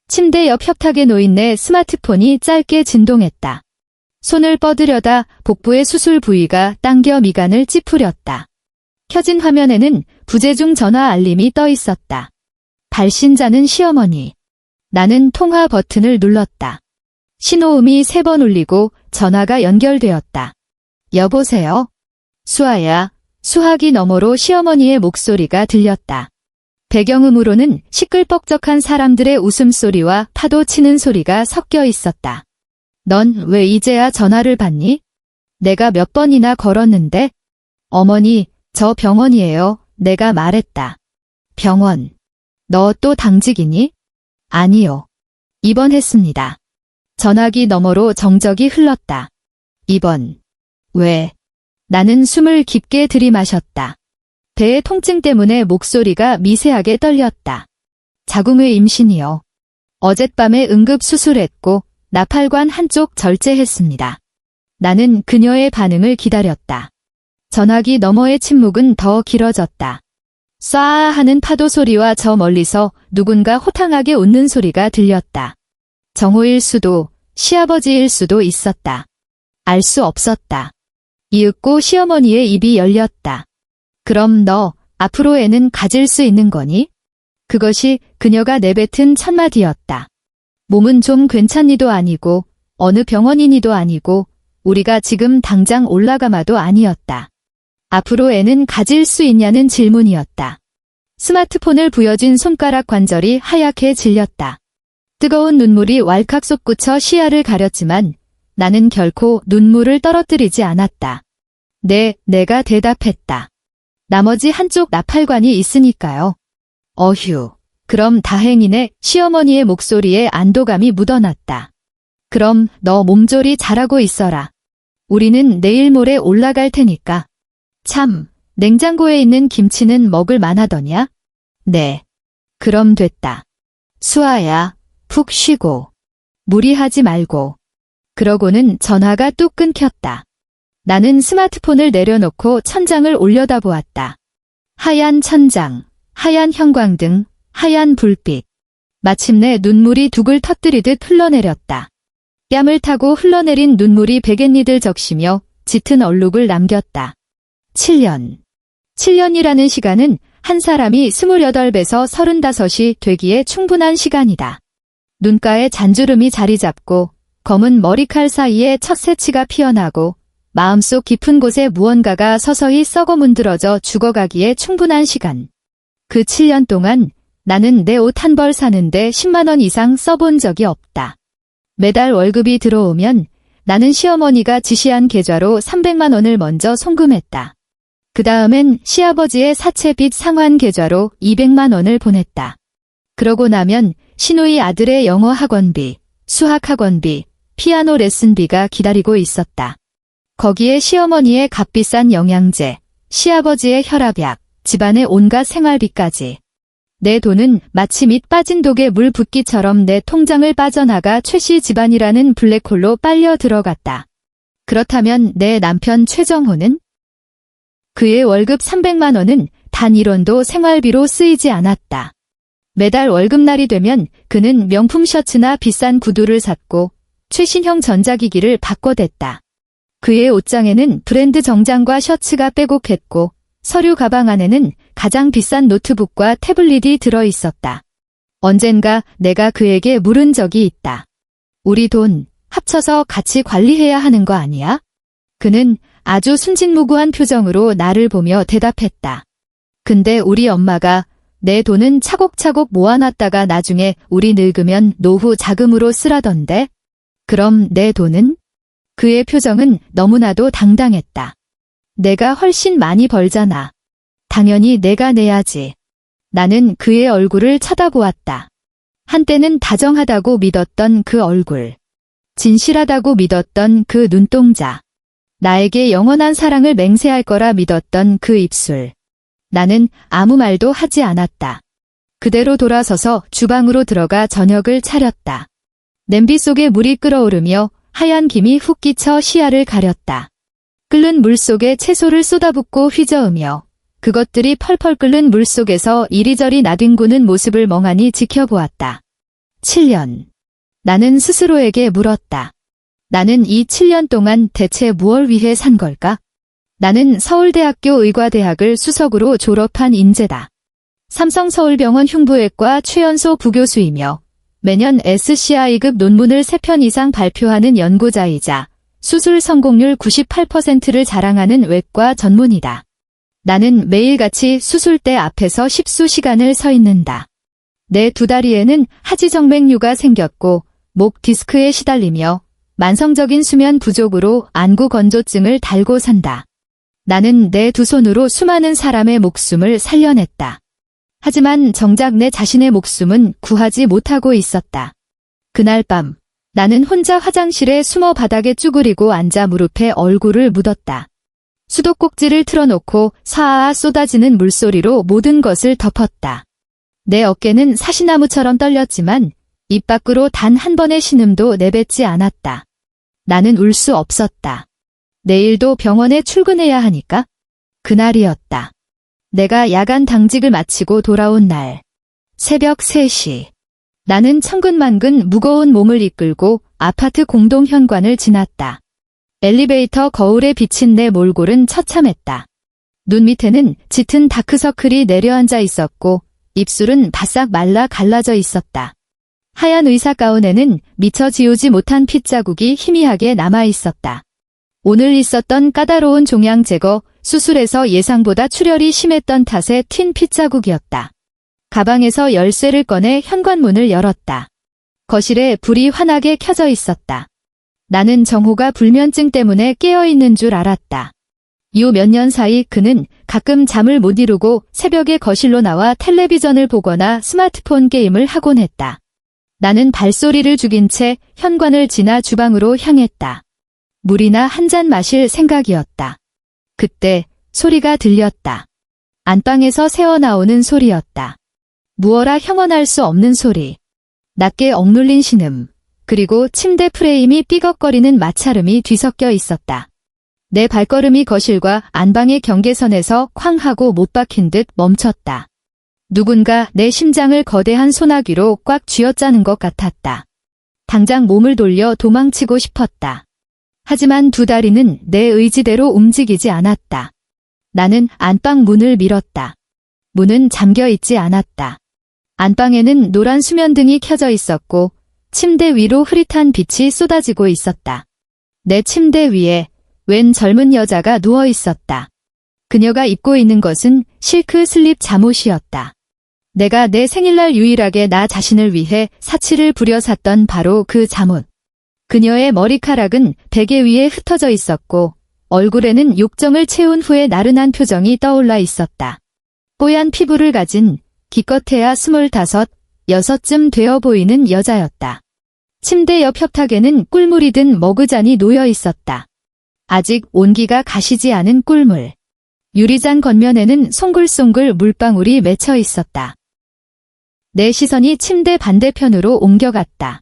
침대 옆 협탁에 놓인 내 스마트폰이 짧게 진동했다. 손을 뻗으려다 복부의 수술 부위가 당겨 미간을 찌푸렸다. 켜진 화면에는 부재중 전화 알림이 떠 있었다. 발신자는 시어머니. 나는 통화 버튼을 눌렀다. 신호음이 3번 울리고 전화가 연결되었다. 여보세요? 수아야. 수화기 너머로 시어머니의 목소리가 들렸다. 배경음으로는 시끌벅적한 사람들의 웃음소리와 파도 치는 소리가 섞여 있었다. 넌 왜 이제야 전화를 받니? 내가 몇 번이나 걸었는데? 어머니, 저 병원이에요. 내가 말했다. 병원. 너 또 당직이니? 아니요. 입원했습니다. 전화기 너머로 정적이 흘렀다. 입원. 왜? 나는 숨을 깊게 들이마셨다. 배의 통증 때문에 목소리가 미세하게 떨렸다. 자궁의 임신이요. 어젯밤에 응급수술했고 나팔관 한쪽 절제했습니다. 나는 그녀의 반응을 기다렸다. 전화기 너머의 침묵은 더 길어졌다. 쏴아 하는 파도 소리와 저 멀리서 누군가 호탕하게 웃는 소리가 들렸다. 정호일 수도, 시아버지일 수도 있었다. 알 수 없었다. 이윽고 시어머니의 입이 열렸다. 그럼 너 앞으로 애는 가질 수 있는 거니? 그것이 그녀가 내뱉은 첫마디였다. 몸은 좀 괜찮니도 아니고 어느 병원이니도 아니고 우리가 지금 당장 올라가마도 아니었다. 앞으로 애는 가질 수 있냐는 질문이었다. 스마트폰을 부여진 손가락 관절이 하얗게 질렸다. 뜨거운 눈물이 왈칵 솟구쳐 시야를 가렸지만 나는 결코 눈물을 떨어뜨리지 않았다. 네, 내가 대답했다. 나머지 한쪽 나팔관이 있으니까요. 어휴, 그럼 다행이네. 시어머니의 목소리에 안도감이 묻어났다. 그럼 너 몸조리 잘하고 있어라. 우리는 내일 모레 올라갈 테니까. 참, 냉장고에 있는 김치는 먹을 만하더냐? 네. 그럼 됐다. 수아야, 푹 쉬고. 무리하지 말고. 그러고는 전화가 뚝 끊겼다. 나는 스마트폰을 내려놓고 천장을 올려다보았다. 하얀 천장, 하얀 형광등, 하얀 불빛. 마침내 눈물이 둑을 터뜨리듯 흘러내렸다. 뺨을 타고 흘러내린 눈물이 베갯니들 적시며 짙은 얼룩을 남겼다. 7년. 7년이라는 시간은 한 사람이 28에서 35이 되기에 충분한 시간이다. 눈가에 잔주름이 자리 잡고 검은 머리칼 사이에 첫 새치가 피어나고 마음속 깊은 곳에 무언가가 서서히 썩어 문드러져 죽어가기에 충분한 시간. 그 7년 동안 나는 내 옷 한 벌 사는데 10만 원 이상 써본 적이 없다. 매달 월급이 들어오면 나는 시어머니가 지시한 계좌로 300만 원을 먼저 송금했다. 그 다음엔 시아버지의 사채빚 상환 계좌로 200만 원을 보냈다. 그러고 나면 시누이 아들의 영어 학원비, 수학 학원비, 피아노 레슨비가 기다리고 있었다. 거기에 시어머니의 값비싼 영양제, 시아버지의 혈압약, 집안의 온갖 생활비까지. 내 돈은 마치 밑 빠진 독에 물 붓기처럼 내 통장을 빠져나가 최씨 집안이라는 블랙홀로 빨려 들어갔다. 그렇다면 내 남편 최정호는? 그의 월급 300만 원은 단 1원도 생활비로 쓰이지 않았다. 매달 월급날이 되면 그는 명품 셔츠나 비싼 구두를 샀고 최신형 전자기기를 바꿔댔다. 그의 옷장에는 브랜드 정장과 셔츠가 빼곡했고 서류 가방 안에는 가장 비싼 노트북과 태블릿이 들어있었다. 언젠가 내가 그에게 물은 적이 있다. 우리 돈 합쳐서 같이 관리해야 하는 거 아니야? 그는 아주 순진무구한 표정으로 나를 보며 대답했다. 근데 우리 엄마가 내 돈은 차곡차곡 모아놨다가 나중에 우리 늙으면 노후 자금으로 쓰라던데? 그럼 내 돈은? 그의 표정은 너무나도 당당했다. 내가 훨씬 많이 벌잖아. 당연히 내가 내야지. 나는 그의 얼굴을 쳐다보았다. 한때는 다정하다고 믿었던 그 얼굴. 진실하다고 믿었던 그 눈동자. 나에게 영원한 사랑을 맹세할 거라 믿었던 그 입술. 나는 아무 말도 하지 않았다. 그대로 돌아서서 주방으로 들어가 저녁을 차렸다. 냄비 속에 물이 끓어오르며 하얀 김이 훅 끼쳐 시야를 가렸다. 끓는 물 속에 채소를 쏟아붓고 휘저으며 그것들이 펄펄 끓는 물 속에서 이리저리 나뒹구는 모습을 멍하니 지켜보았다. 7년. 나는 스스로에게 물었다. 나는 이 7년 동안 대체 무엇을 위해 산 걸까? 나는 서울대학교 의과대학을 수석으로 졸업한 인재다. 삼성서울병원 흉부외과 최연소 부교수이며 매년 SCI급 논문을 3편 이상 발표하는 연구자이자 수술 성공률 98%를 자랑하는 외과 전문의다. 나는 매일같이 수술대 앞에서 십수 시간을 서 있는다. 내 두 다리에는 하지정맥류가 생겼고 목 디스크에 시달리며 만성적인 수면 부족으로 안구 건조증을 달고 산다. 나는 내 두 손으로 수많은 사람의 목숨을 살려냈다. 하지만 정작 내 자신의 목숨은 구하지 못하고 있었다. 그날 밤 나는 혼자 화장실에 숨어 바닥에 쭈그리고 앉아 무릎에 얼굴을 묻었다. 수도꼭지를 틀어놓고 사아아 쏟아지는 물소리로 모든 것을 덮었다. 내 어깨는 사시나무처럼 떨렸지만 입 밖으로 단 한 번의 신음도 내뱉지 않았다. 나는 울 수 없었다. 내일도 병원에 출근해야 하니까? 그날이었다. 내가 야간 당직을 마치고 돌아온 날. 새벽 3시. 나는 천근만근 무거운 몸을 이끌고 아파트 공동 현관을 지났다. 엘리베이터 거울에 비친 내 몰골은 처참했다. 눈 밑에는 짙은 다크서클이 내려앉아 있었고 입술은 바싹 말라 갈라져 있었다. 하얀 의사 가운에는 미처 지우지 못한 핏자국이 희미하게 남아 있었다. 오늘 있었던 까다로운 종양 제거 수술에서 예상보다 출혈이 심했던 탓에 튄 핏자국이었다. 가방에서 열쇠를 꺼내 현관문을 열었다. 거실에 불이 환하게 켜져 있었다. 나는 정호가 불면증 때문에 깨어있는 줄 알았다. 이후 몇 년 사이 그는 가끔 잠을 못 이루고 새벽에 거실로 나와 텔레비전을 보거나 스마트폰 게임을 하곤 했다. 나는 발소리를 죽인 채 현관을 지나 주방으로 향했다. 물이나 한 잔 마실 생각이었다. 그때 소리가 들렸다. 안방에서 새어나오는 소리였다. 무어라 형언할 수 없는 소리. 낮게 억눌린 신음. 그리고 침대 프레임이 삐걱거리는 마찰음이 뒤섞여 있었다. 내 발걸음이 거실과 안방의 경계선에서 쾅 하고 못 박힌 듯 멈췄다. 누군가 내 심장을 거대한 소나기로 꽉 쥐어짜는 것 같았다. 당장 몸을 돌려 도망치고 싶었다. 하지만 두 다리는 내 의지대로 움직이지 않았다. 나는 안방 문을 밀었다. 문은 잠겨 있지 않았다. 안방에는 노란 수면등이 켜져 있었고 침대 위로 흐릿한 빛이 쏟아지고 있었다. 내 침대 위에 웬 젊은 여자가 누워 있었다. 그녀가 입고 있는 것은 실크 슬립 잠옷이었다. 내가 내 생일날 유일하게 나 자신을 위해 사치를 부려 샀던 바로 그 잠옷. 그녀의 머리카락은 베개 위에 흩어져 있었고 얼굴에는 욕정을 채운 후에 나른한 표정이 떠올라 있었다. 뽀얀 피부를 가진 기껏해야 25, 6쯤 되어 보이는 여자였다. 침대 옆 협탁에는 꿀물이 든 머그잔이 놓여 있었다. 아직 온기가 가시지 않은 꿀물. 유리잔 겉면에는 송글송글 물방울이 맺혀 있었다. 내 시선이 침대 반대편으로 옮겨갔다.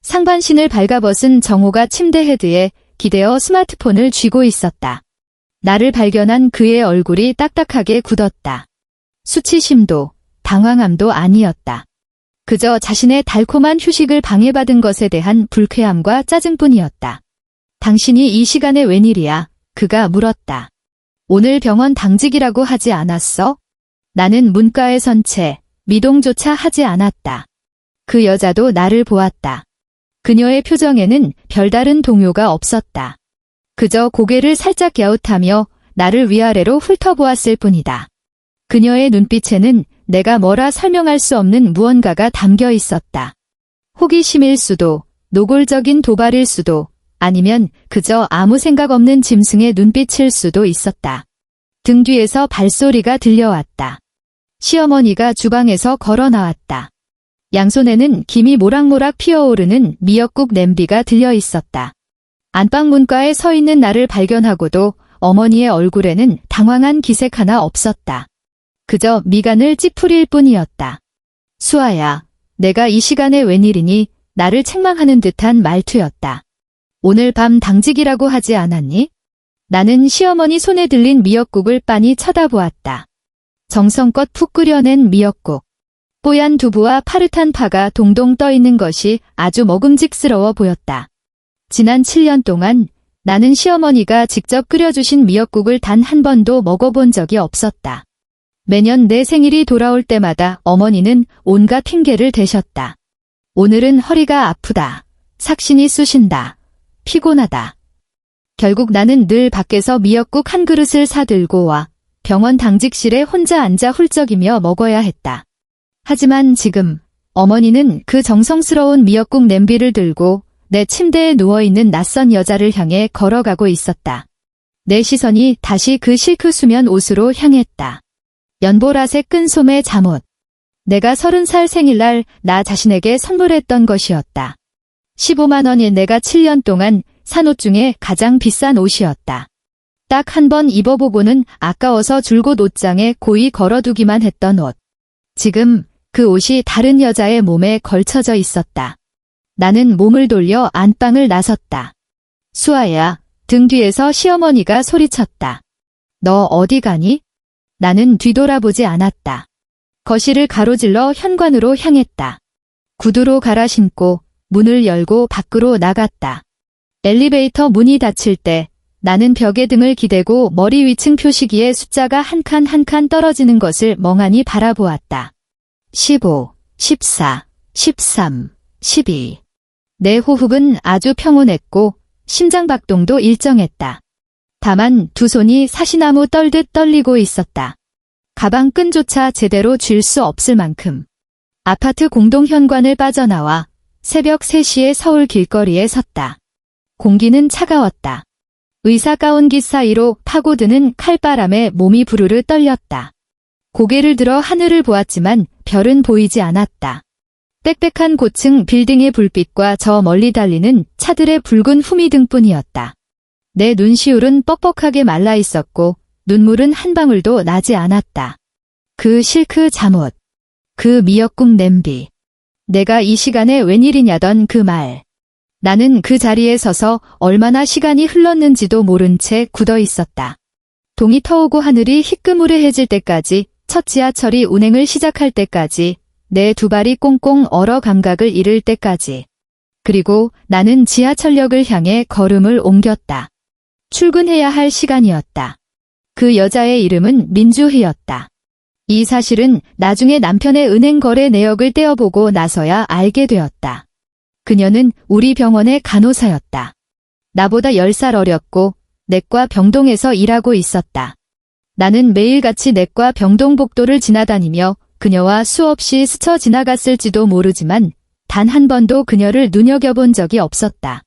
상반신을 발가벗은 정호가 침대 헤드에 기대어 스마트폰을 쥐고 있었다. 나를 발견한 그의 얼굴이 딱딱하게 굳었다. 수치심도 당황함도 아니었다. 그저 자신의 달콤한 휴식을 방해받은 것에 대한 불쾌함과 짜증뿐이었다. 당신이 이 시간에 웬일이야? 그가 물었다. 오늘 병원 당직이라고 하지 않았어? 나는 문가에 선 채 미동조차 하지 않았다. 그 여자도 나를 보았다. 그녀의 표정에는 별다른 동요가 없었다. 그저 고개를 살짝 갸웃하며 나를 위아래로 훑어보았을 뿐이다. 그녀의 눈빛에는 내가 뭐라 설명할 수 없는 무언가가 담겨 있었다. 호기심일 수도, 노골적인 도발일 수도, 아니면 그저 아무 생각 없는 짐승의 눈빛일 수도 있었다. 등 뒤에서 발소리가 들려왔다. 시어머니가 주방에서 걸어 나왔다. 양손에는 김이 모락모락 피어오르는 미역국 냄비가 들려 있었다. 안방 문가에 서 있는 나를 발견하고도 어머니의 얼굴에는 당황한 기색 하나 없었다. 그저 미간을 찌푸릴 뿐이었다. 수아야, 내가 이 시간에 웬일이니? 나를 책망하는 듯한 말투였다. 오늘 밤 당직이라고 하지 않았니? 나는 시어머니 손에 들린 미역국을 빤히 쳐다보았다. 정성껏 푹 끓여낸 미역국. 뽀얀 두부와 파릇한 파가 동동 떠있는 것이 아주 먹음직스러워 보였다. 지난 7년 동안 나는 시어머니가 직접 끓여주신 미역국을 단 한 번도 먹어본 적이 없었다. 매년 내 생일이 돌아올 때마다 어머니는 온갖 핑계를 대셨다. 오늘은 허리가 아프다. 삭신이 쑤신다. 피곤하다. 결국 나는 늘 밖에서 미역국 한 그릇을 사들고 와 병원 당직실에 혼자 앉아 훌쩍이며 먹어야 했다. 하지만 지금 어머니는 그 정성스러운 미역국 냄비를 들고 내 침대에 누워있는 낯선 여자를 향해 걸어가고 있었다. 내 시선이 다시 그 실크 수면 옷으로 향했다. 연보라색 끈소매 잠옷. 내가 30살 생일날 나 자신에게 선물했던 것이었다. 15만 원이 내가 7년 동안 산 옷 중에 가장 비싼 옷이었다. 딱 한 번 입어보고는 아까워서 줄곧 옷장에 고이 걸어두기만 했던 옷. 지금 그 옷이 다른 여자의 몸에 걸쳐져 있었다. 나는 몸을 돌려 안방을 나섰다. 수아야, 등 뒤에서 시어머니가 소리쳤다. 너 어디 가니? 나는 뒤돌아보지 않았다. 거실을 가로질러 현관으로 향했다. 구두로 갈아 신고 문을 열고 밖으로 나갔다. 엘리베이터 문이 닫힐 때 나는 벽에 등을 기대고 머리 위층 표시기에 숫자가 한 칸 한 칸 떨어지는 것을 멍하니 바라보았다. 15, 14, 13, 12. 내 호흡은 아주 평온했고 심장박동도 일정했다. 다만 두 손이 사시나무 떨듯 떨리고 있었다. 가방 끈조차 제대로 쥘 수 없을 만큼. 아파트 공동 현관을 빠져나와 새벽 3시에 서울 길거리에 섰다. 공기는 차가웠다. 의사 가운기 사이로 파고드는 칼바람에 몸이 부르르 떨렸다. 고개를 들어 하늘을 보았지만 별은 보이지 않았다. 빽빽한 고층 빌딩의 불빛과 저 멀리 달리는 차들의 붉은 후미등뿐이었다. 내 눈시울은 뻑뻑하게 말라 있었고 눈물은 한 방울도 나지 않았다. 그 실크 잠옷, 그 미역국 냄비, 내가 이 시간에 웬일이냐던 그 말. 나는 그 자리에 서서 얼마나 시간이 흘렀는지도 모른 채 굳어 있었다. 동이 터오고 하늘이 희끄무레해질 때까지, 첫 지하철이 운행을 시작할 때까지, 내 두 발이 꽁꽁 얼어 감각을 잃을 때까지. 그리고 나는 지하철역을 향해 걸음을 옮겼다. 출근해야 할 시간이었다. 그 여자의 이름은 민주희였다. 이 사실은 나중에 남편의 은행 거래 내역을 떼어보고 나서야 알게 되었다. 그녀는 우리 병원의 간호사였다. 나보다 10살 어렸고 내과 병동에서 일하고 있었다. 나는 매일같이 내과 병동 복도를 지나다니며 그녀와 수없이 스쳐 지나갔을지도 모르지만 단 한 번도 그녀를 눈여겨본 적이 없었다.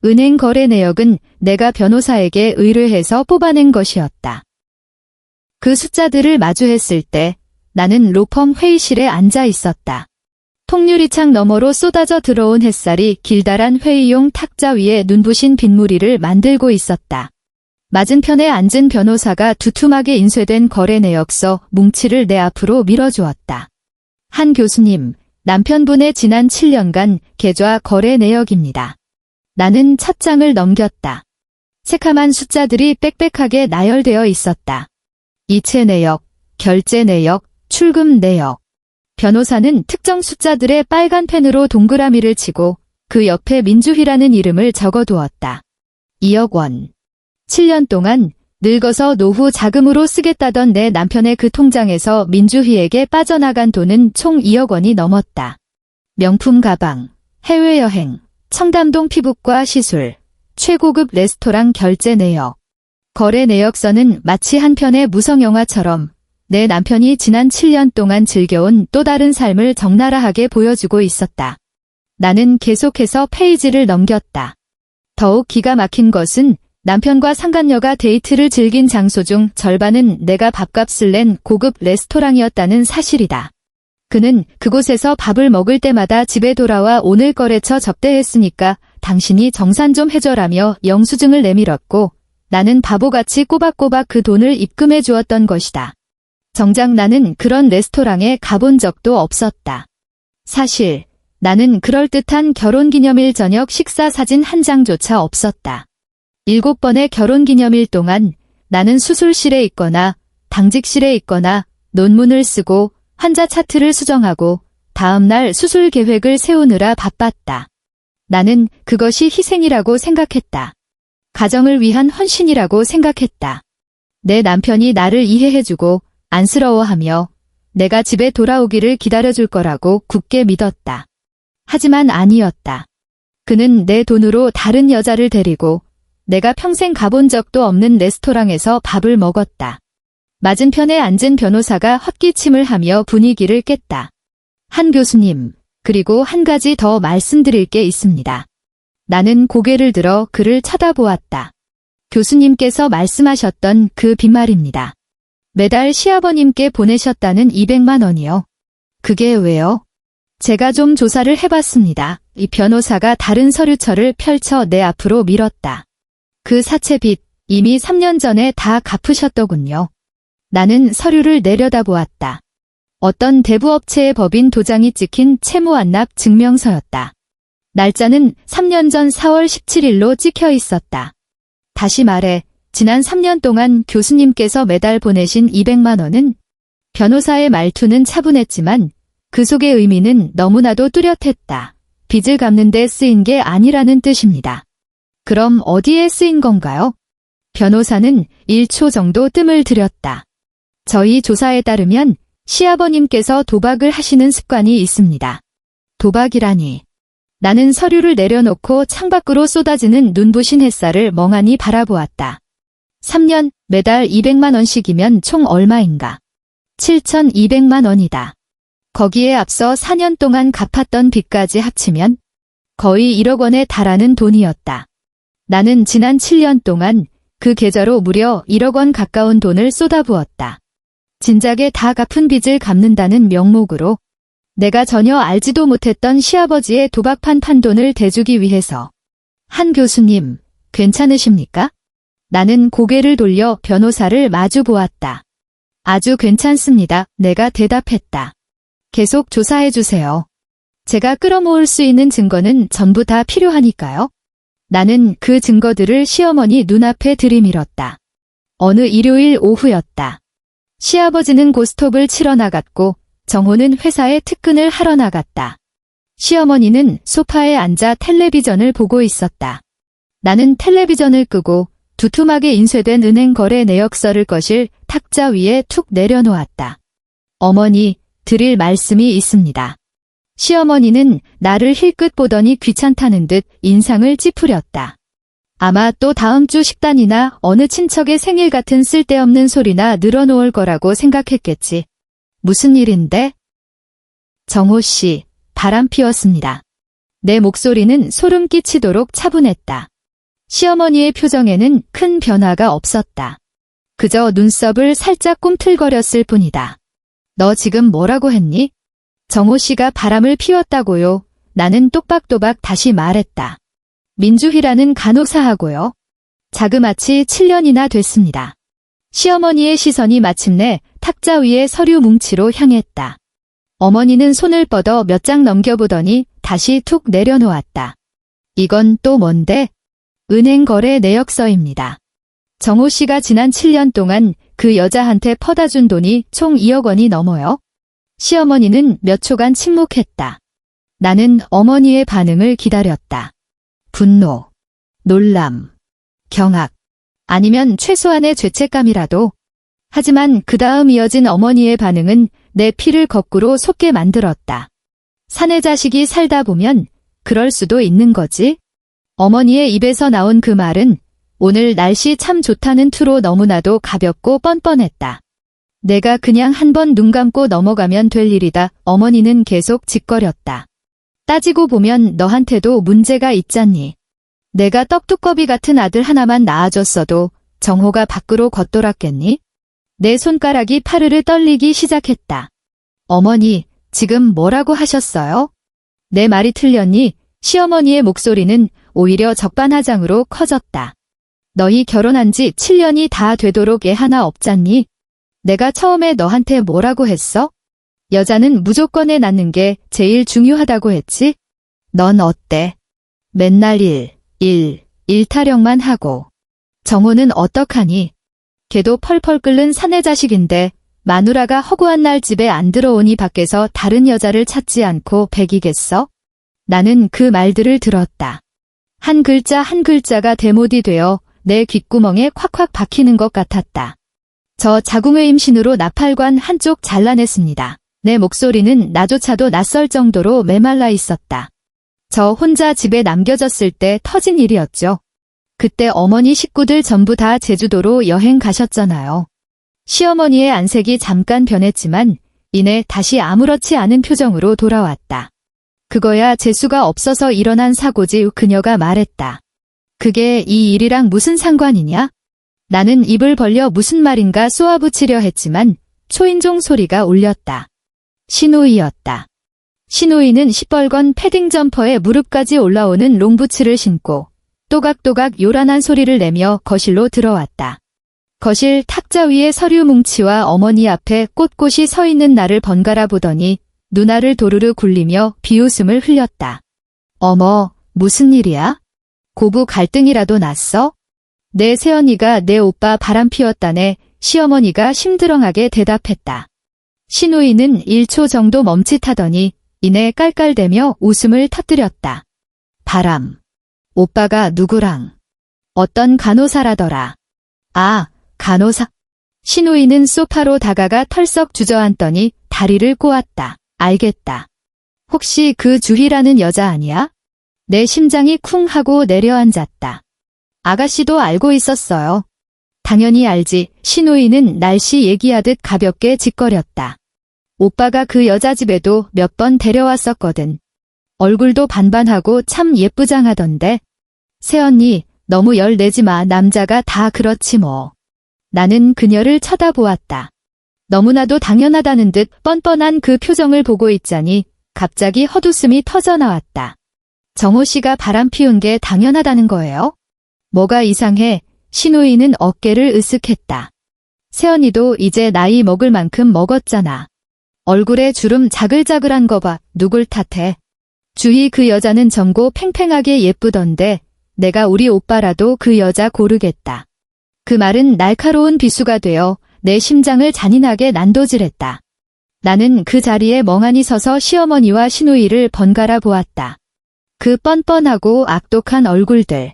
은행 거래 내역은 내가 변호사에게 의뢰해서 뽑아낸 것이었다. 그 숫자들을 마주했을 때 나는 로펌 회의실에 앉아 있었다. 통유리창 너머로 쏟아져 들어온 햇살이 길다란 회의용 탁자 위에 눈부신 빗무리를 만들고 있었다. 맞은편에 앉은 변호사가 두툼하게 인쇄된 거래 내역서 뭉치를 내 앞으로 밀어주었다. 한 교수님, 남편분의 지난 7년간 계좌 거래 내역입니다. 나는 첫 장을 넘겼다. 새카만 숫자들이 빽빽하게 나열되어 있었다. 이체 내역, 결제 내역, 출금 내역. 변호사는 특정 숫자들의 빨간 펜으로 동그라미를 치고 그 옆에 민주희라는 이름을 적어두었다. 2억 원. 7년 동안 늙어서 노후 자금으로 쓰겠다던 내 남편의 그 통장에서 민주희에게 빠져나간 돈은 총 2억 원이 넘었다. 명품 가방, 해외여행, 청담동 피부과 시술, 최고급 레스토랑 결제 내역. 거래 내역서는 마치 한 편의 무성영화처럼 내 남편이 지난 7년 동안 즐겨온 또 다른 삶을 적나라하게 보여주고 있었다. 나는 계속해서 페이지를 넘겼다. 더욱 기가 막힌 것은 남편과 상간녀가 데이트를 즐긴 장소 중 절반은 내가 밥값을 낸 고급 레스토랑이었다는 사실이다. 그는 그곳에서 밥을 먹을 때마다 집에 돌아와 오늘 거래처 접대했으니까 당신이 정산 좀 해줘라며 영수증을 내밀었고 나는 바보같이 꼬박꼬박 그 돈을 입금해 주었던 것이다. 정작 나는 그런 레스토랑에 가본 적도 없었다. 사실 나는 그럴듯한 결혼기념일 저녁 식사 사진 한 장조차 없었다. 7번의 결혼기념일 동안 나는 수술실에 있거나 당직실에 있거나 논문을 쓰고 환자 차트를 수정하고 다음날 수술 계획을 세우느라 바빴다. 나는 그것이 희생이라고 생각했다. 가정을 위한 헌신이라고 생각했다. 내 남편이 나를 이해해주고 안쓰러워하며 내가 집에 돌아오기를 기다려줄 거라고 굳게 믿었다. 하지만 아니었다. 그는 내 돈으로 다른 여자를 데리고 내가 평생 가본 적도 없는 레스토랑에서 밥을 먹었다. 맞은편에 앉은 변호사가 헛기침을 하며 분위기를 깼다. 한 교수님, 그리고 한 가지 더 말씀드릴 게 있습니다. 나는 고개를 들어 그를 쳐다보았다. 교수님께서 말씀하셨던 그 빈말입니다. 매달 시아버님께 보내셨다는 200만 원이요. 그게 왜요? 제가 좀 조사를 해봤습니다. 이 변호사가 다른 서류처를 펼쳐 내 앞으로 밀었다. 그 사채빚 이미 3년 전에 다 갚으셨더군요. 나는 서류를 내려다보았다. 어떤 대부업체의 법인 도장이 찍힌 채무완납 증명서였다. 날짜는 3년 전 4월 17일로 찍혀 있었다. 다시 말해, 지난 3년 동안 교수님께서 매달 보내신 200만 원은 변호사의 말투는 차분했지만 그 속의 의미는 너무나도 뚜렷했다. 빚을 갚는 데 쓰인 게 아니라는 뜻입니다. 그럼 어디에 쓰인 건가요? 변호사는 1초 정도 뜸을 들였다. 저희 조사에 따르면 시아버님께서 도박을 하시는 습관이 있습니다. 도박이라니. 나는 서류를 내려놓고 창밖으로 쏟아지는 눈부신 햇살을 멍하니 바라보았다. 3년, 매달 200만 원씩이면 총 얼마인가? 7,200만 원이다. 거기에 앞서 4년 동안 갚았던 빚까지 합치면 거의 1억 원에 달하는 돈이었다. 나는 지난 7년 동안 그 계좌로 무려 1억 원 가까운 돈을 쏟아부었다. 진작에 다 갚은 빚을 갚는다는 명목으로 내가 전혀 알지도 못했던 시아버지의 도박판 판돈을 대주기 위해서. 한 교수님, 괜찮으십니까? 나는 고개를 돌려 변호사를 마주 보았다. 아주 괜찮습니다. 내가 대답했다. 계속 조사해주세요. 제가 끌어모을 수 있는 증거는 전부 다 필요하니까요. 나는 그 증거들을 시어머니 눈앞에 들이밀었다. 어느 일요일 오후였다. 시아버지는 고스톱을 치러 나갔고 정호는 회사에 특근을 하러 나갔다. 시어머니는 소파에 앉아 텔레비전을 보고 있었다. 나는 텔레비전을 끄고 두툼하게 인쇄된 은행 거래 내역서를 거실 탁자 위에 툭 내려놓았다. 어머니, 드릴 말씀이 있습니다. 시어머니는 나를 힐끗 보더니 귀찮다는 듯 인상을 찌푸렸다. 아마 또 다음 주 식단이나 어느 친척의 생일 같은 쓸데없는 소리나 늘어놓을 거라고 생각했겠지. 무슨 일인데? 정호 씨, 바람 피웠습니다. 내 목소리는 소름 끼치도록 차분했다. 시어머니의 표정에는 큰 변화가 없었다. 그저 눈썹을 살짝 꿈틀거렸을 뿐이다. 너 지금 뭐라고 했니? 정호 씨가 바람을 피웠다고요. 나는 똑박또박 다시 말했다. 민주희라는 간호사하고요. 자그마치 7년이나 됐습니다. 시어머니의 시선이 마침내 탁자 위에 서류 뭉치로 향했다. 어머니는 손을 뻗어 몇 장 넘겨보더니 다시 툭 내려놓았다. 이건 또 뭔데? 은행 거래 내역서입니다. 정호 씨가 지난 7년 동안 그 여자한테 퍼다 준 돈이 총 2억 원이 넘어요. 시어머니는 몇 초간 침묵했다. 나는 어머니의 반응을 기다렸다. 분노, 놀람, 경악, 아니면 최소한의 죄책감이라도. 하지만 그 다음 이어진 어머니의 반응은 내 피를 거꾸로 솟게 만들었다. 사내 자식이 살다 보면 그럴 수도 있는 거지. 어머니의 입에서 나온 그 말은 오늘 날씨 참 좋다는 투로 너무나도 가볍고 뻔뻔했다. 내가 그냥 한번 눈 감고 넘어가면 될 일이다. 어머니는 계속 짓거렸다. 따지고 보면 너한테도 문제가 있잖니. 내가 떡두꺼비 같은 아들 하나만 낳아줬어도 정호가 밖으로 걷돌았겠니? 내 손가락이 파르르 떨리기 시작했다. 어머니, 지금 뭐라고 하셨어요? 내 말이 틀렸니? 시어머니의 목소리는 오히려 적반하장으로 커졌다. 너희 결혼한 지 7년이 다 되도록 애 하나 없잖니? 내가 처음에 너한테 뭐라고 했어? 여자는 무조건 애 낳는 게 제일 중요하다고 했지? 넌 어때? 맨날 일 타령만 하고. 정호는 어떡하니? 걔도 펄펄 끓는 사내 자식인데 마누라가 허구한 날 집에 안 들어오니 밖에서 다른 여자를 찾지 않고 배기겠어? 나는 그 말들을 들었다. 한 글자 한 글자가 대못이 되어 내 귓구멍에 콱콱 박히는 것 같았다. 저 자궁의 임신으로 나팔관 한쪽 잘라냈습니다. 내 목소리는 나조차도 낯설 정도로 메말라 있었다. 저 혼자 집에 남겨졌을 때 터진 일이었죠. 그때 어머니 식구들 전부 다 제주도로 여행 가셨잖아요. 시어머니의 안색이 잠깐 변했지만 이내 다시 아무렇지 않은 표정으로 돌아왔다. 그거야 재수가 없어서 일어난 사고지. 그녀가 말했다. 그게 이 일이랑 무슨 상관이냐? 나는 입을 벌려 무슨 말인가 쏘아붙이려 했지만 초인종 소리가 울렸다. 신우이였다. 신우이는 시뻘건 패딩 점퍼에 무릎까지 올라오는 롱부츠를 신고 또각또각 요란한 소리를 내며 거실로 들어왔다. 거실 탁자 위에 서류 뭉치와 어머니 앞에 꼿꼿이 서 있는 나를 번갈아 보더니 눈알을 도르르 굴리며 비웃음을 흘렸다. 어머, 무슨 일이야? 고부 갈등이라도 났어? 내 새언니가 내 오빠 바람 피웠다네. 시어머니가 심드렁하게 대답했다. 시누이는 1초 정도 멈칫하더니 이내 깔깔대며 웃음을 터뜨렸다. 바람. 오빠가 누구랑? 어떤 간호사라더라. 아, 간호사. 시누이는 소파로 다가가 털썩 주저앉더니 다리를 꼬았다. 알겠다. 혹시 그 주희라는 여자 아니야? 내 심장이 쿵 하고 내려앉았다. 아가씨도 알고 있었어요. 당연히 알지. 시누이는 날씨 얘기하듯 가볍게 짓거렸다. 오빠가 그 여자 집에도 몇 번 데려왔었거든. 얼굴도 반반하고 참 예쁘장하던데. 새언니, 너무 열 내지 마. 남자가 다 그렇지 뭐. 나는 그녀를 쳐다보았다. 너무나도 당연하다는 듯 뻔뻔한 그 표정을 보고 있자니 갑자기 헛웃음이 터져나왔다. 정호 씨가 바람 피운 게 당연하다는 거예요? 뭐가 이상해. 시누이는 어깨를 으쓱했다. 새언니도 이제 나이 먹을 만큼 먹었잖아. 얼굴에 주름 자글자글한 거 봐. 누굴 탓해. 주희 그 여자는 젊고 팽팽하게 예쁘던데 내가 우리 오빠라도 그 여자 고르겠다. 그 말은 날카로운 비수가 되어 내 심장을 잔인하게 난도질했다. 나는 그 자리에 멍하니 서서 시어머니와 시누이를 번갈아 보았다. 그 뻔뻔하고 악독한 얼굴들.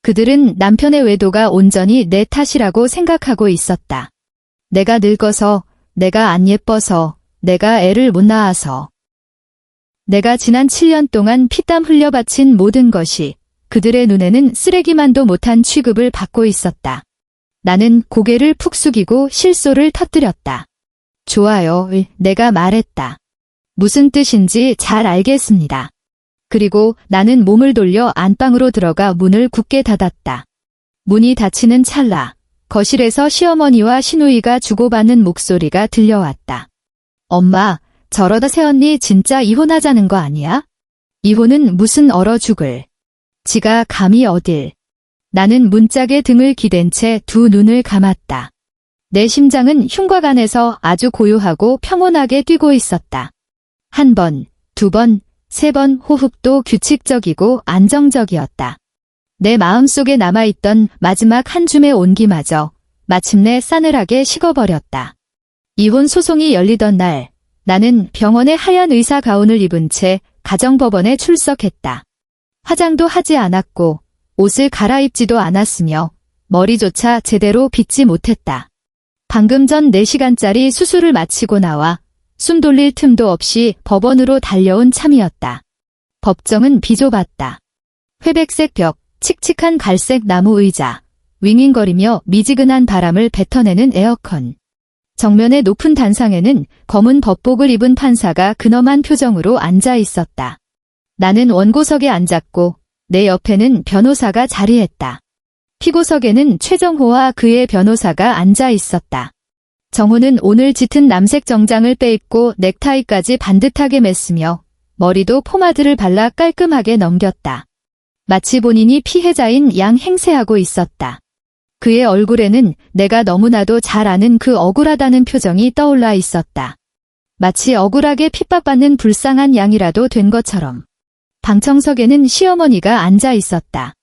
그들은 남편의 외도가 온전히 내 탓이라고 생각하고 있었다. 내가 늙어서, 내가 안 예뻐서, 내가 애를 못 낳아서. 내가 지난 7년 동안 피땀 흘려 바친 모든 것이 그들의 눈에는 쓰레기만도 못한 취급을 받고 있었다. 나는 고개를 푹 숙이고 실소를 터뜨렸다. 좋아요, 내가 말했다. 무슨 뜻인지 잘 알겠습니다. 그리고 나는 몸을 돌려 안방으로 들어가 문을 굳게 닫았다. 문이 닫히는 찰나 거실에서 시어머니와 시누이가 주고받는 목소리가 들려왔다. 엄마, 저러다 새언니 진짜 이혼하자는 거 아니야? 이혼은 무슨 얼어 죽을. 지가 감히 어딜. 나는 문짝에 등을 기댄 채 두 눈을 감았다. 내 심장은 흉곽 안에서 아주 고요하고 평온하게 뛰고 있었다. 한 번, 두 번, 세 번 호흡도 규칙적이고 안정적이었다. 내 마음속에 남아있던 마지막 한 줌의 온기마저 마침내 싸늘하게 식어버렸다. 이혼 소송이 열리던 날, 나는 병원의 하얀 의사 가운을 입은 채 가정법원에 출석했다. 화장도 하지 않았고 옷을 갈아입지도 않았으며 머리조차 제대로 빗지 못했다. 방금 전 4시간짜리 수술을 마치고 나와 숨 돌릴 틈도 없이 법원으로 달려온 참이었다. 법정은 비좁았다. 회백색 벽, 칙칙한 갈색 나무 의자, 윙윙거리며 미지근한 바람을 뱉어내는 에어컨. 정면의 높은 단상에는 검은 법복을 입은 판사가 근엄한 표정으로 앉아 있었다. 나는 원고석에 앉았고 내 옆에는 변호사가 자리했다. 피고석에는 최정호와 그의 변호사가 앉아 있었다. 정호는 오늘 짙은 남색 정장을 빼입고 넥타이까지 반듯하게 맸으며 머리도 포마드를 발라 깔끔하게 넘겼다. 마치 본인이 피해자인 양 행세하고 있었다. 그의 얼굴에는 내가 너무나도 잘 아는 그 억울하다는 표정이 떠올라 있었다. 마치 억울하게 핍박받는 불쌍한 양이라도 된 것처럼. 방청석에는 시어머니가 앉아 있었다.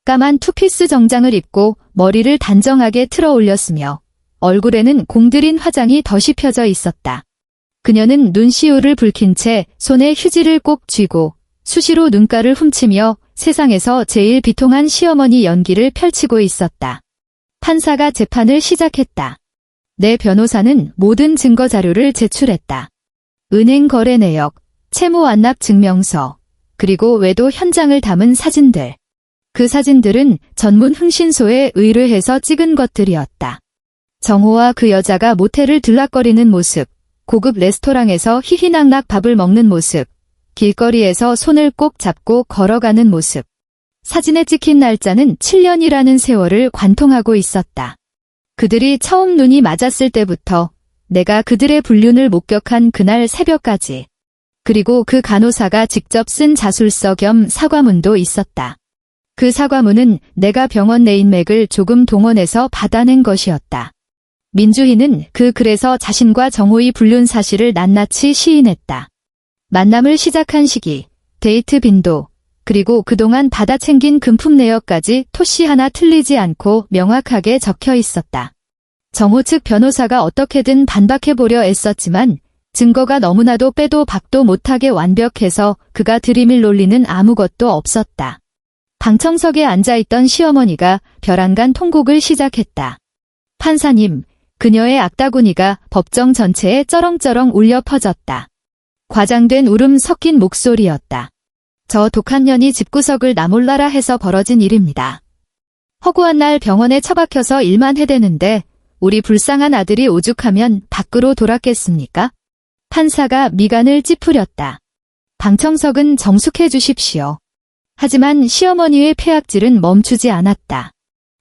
까만 투피스 정장을 입고 머리를 단정하게 틀어 올렸으며 얼굴에는 공들인 화장이 덧이 펴져 있었다. 그녀는 눈시울을 붉힌 채 손에 휴지를 꼭 쥐고 수시로 눈가를 훔치며 세상에서 제일 비통한 시어머니 연기를 펼치고 있었다. 판사가 재판을 시작했다. 내 변호사는 모든 증거 자료를 제출했다. 은행 거래 내역, 채무 완납 증명서, 그리고 외도 현장을 담은 사진들. 그 사진들은 전문 흥신소에 의뢰해서 찍은 것들이었다. 정호와 그 여자가 모텔을 들락거리는 모습, 고급 레스토랑에서 희희낙낙 밥을 먹는 모습, 길거리에서 손을 꼭 잡고 걸어가는 모습. 사진에 찍힌 날짜는 7년이라는 세월을 관통하고 있었다. 그들이 처음 눈이 맞았을 때부터 내가 그들의 불륜을 목격한 그날 새벽까지. 그리고 그 간호사가 직접 쓴 자술서 겸 사과문도 있었다. 그 사과문은 내가 병원 내 인맥을 조금 동원해서 받아낸 것이었다. 민주희는 그 글에서 자신과 정호의 불륜 사실을 낱낱이 시인했다. 만남을 시작한 시기, 데이트 빈도, 그리고 그동안 받아챙긴 금품 내역까지 토씨 하나 틀리지 않고 명확하게 적혀 있었다. 정호 측 변호사가 어떻게든 반박해보려 애썼지만 증거가 너무나도 빼도 박도 못하게 완벽해서 그가 들이밀 논리는 아무것도 없었다. 방청석에 앉아있던 시어머니가 벼랑간 통곡을 시작했다. 판사님, 그녀의 악다구니가 법정 전체에 쩌렁쩌렁 울려 퍼졌다. 과장된 울음 섞인 목소리였다. 저 독한 년이 집구석을 나몰라라 해서 벌어진 일입니다. 허구한 날 병원에 처박혀서 일만 해대는데 우리 불쌍한 아들이 오죽하면 밖으로 돌았겠습니까? 판사가 미간을 찌푸렸다. 방청석은 정숙해 주십시오. 하지만 시어머니의 폐악질은 멈추지 않았다.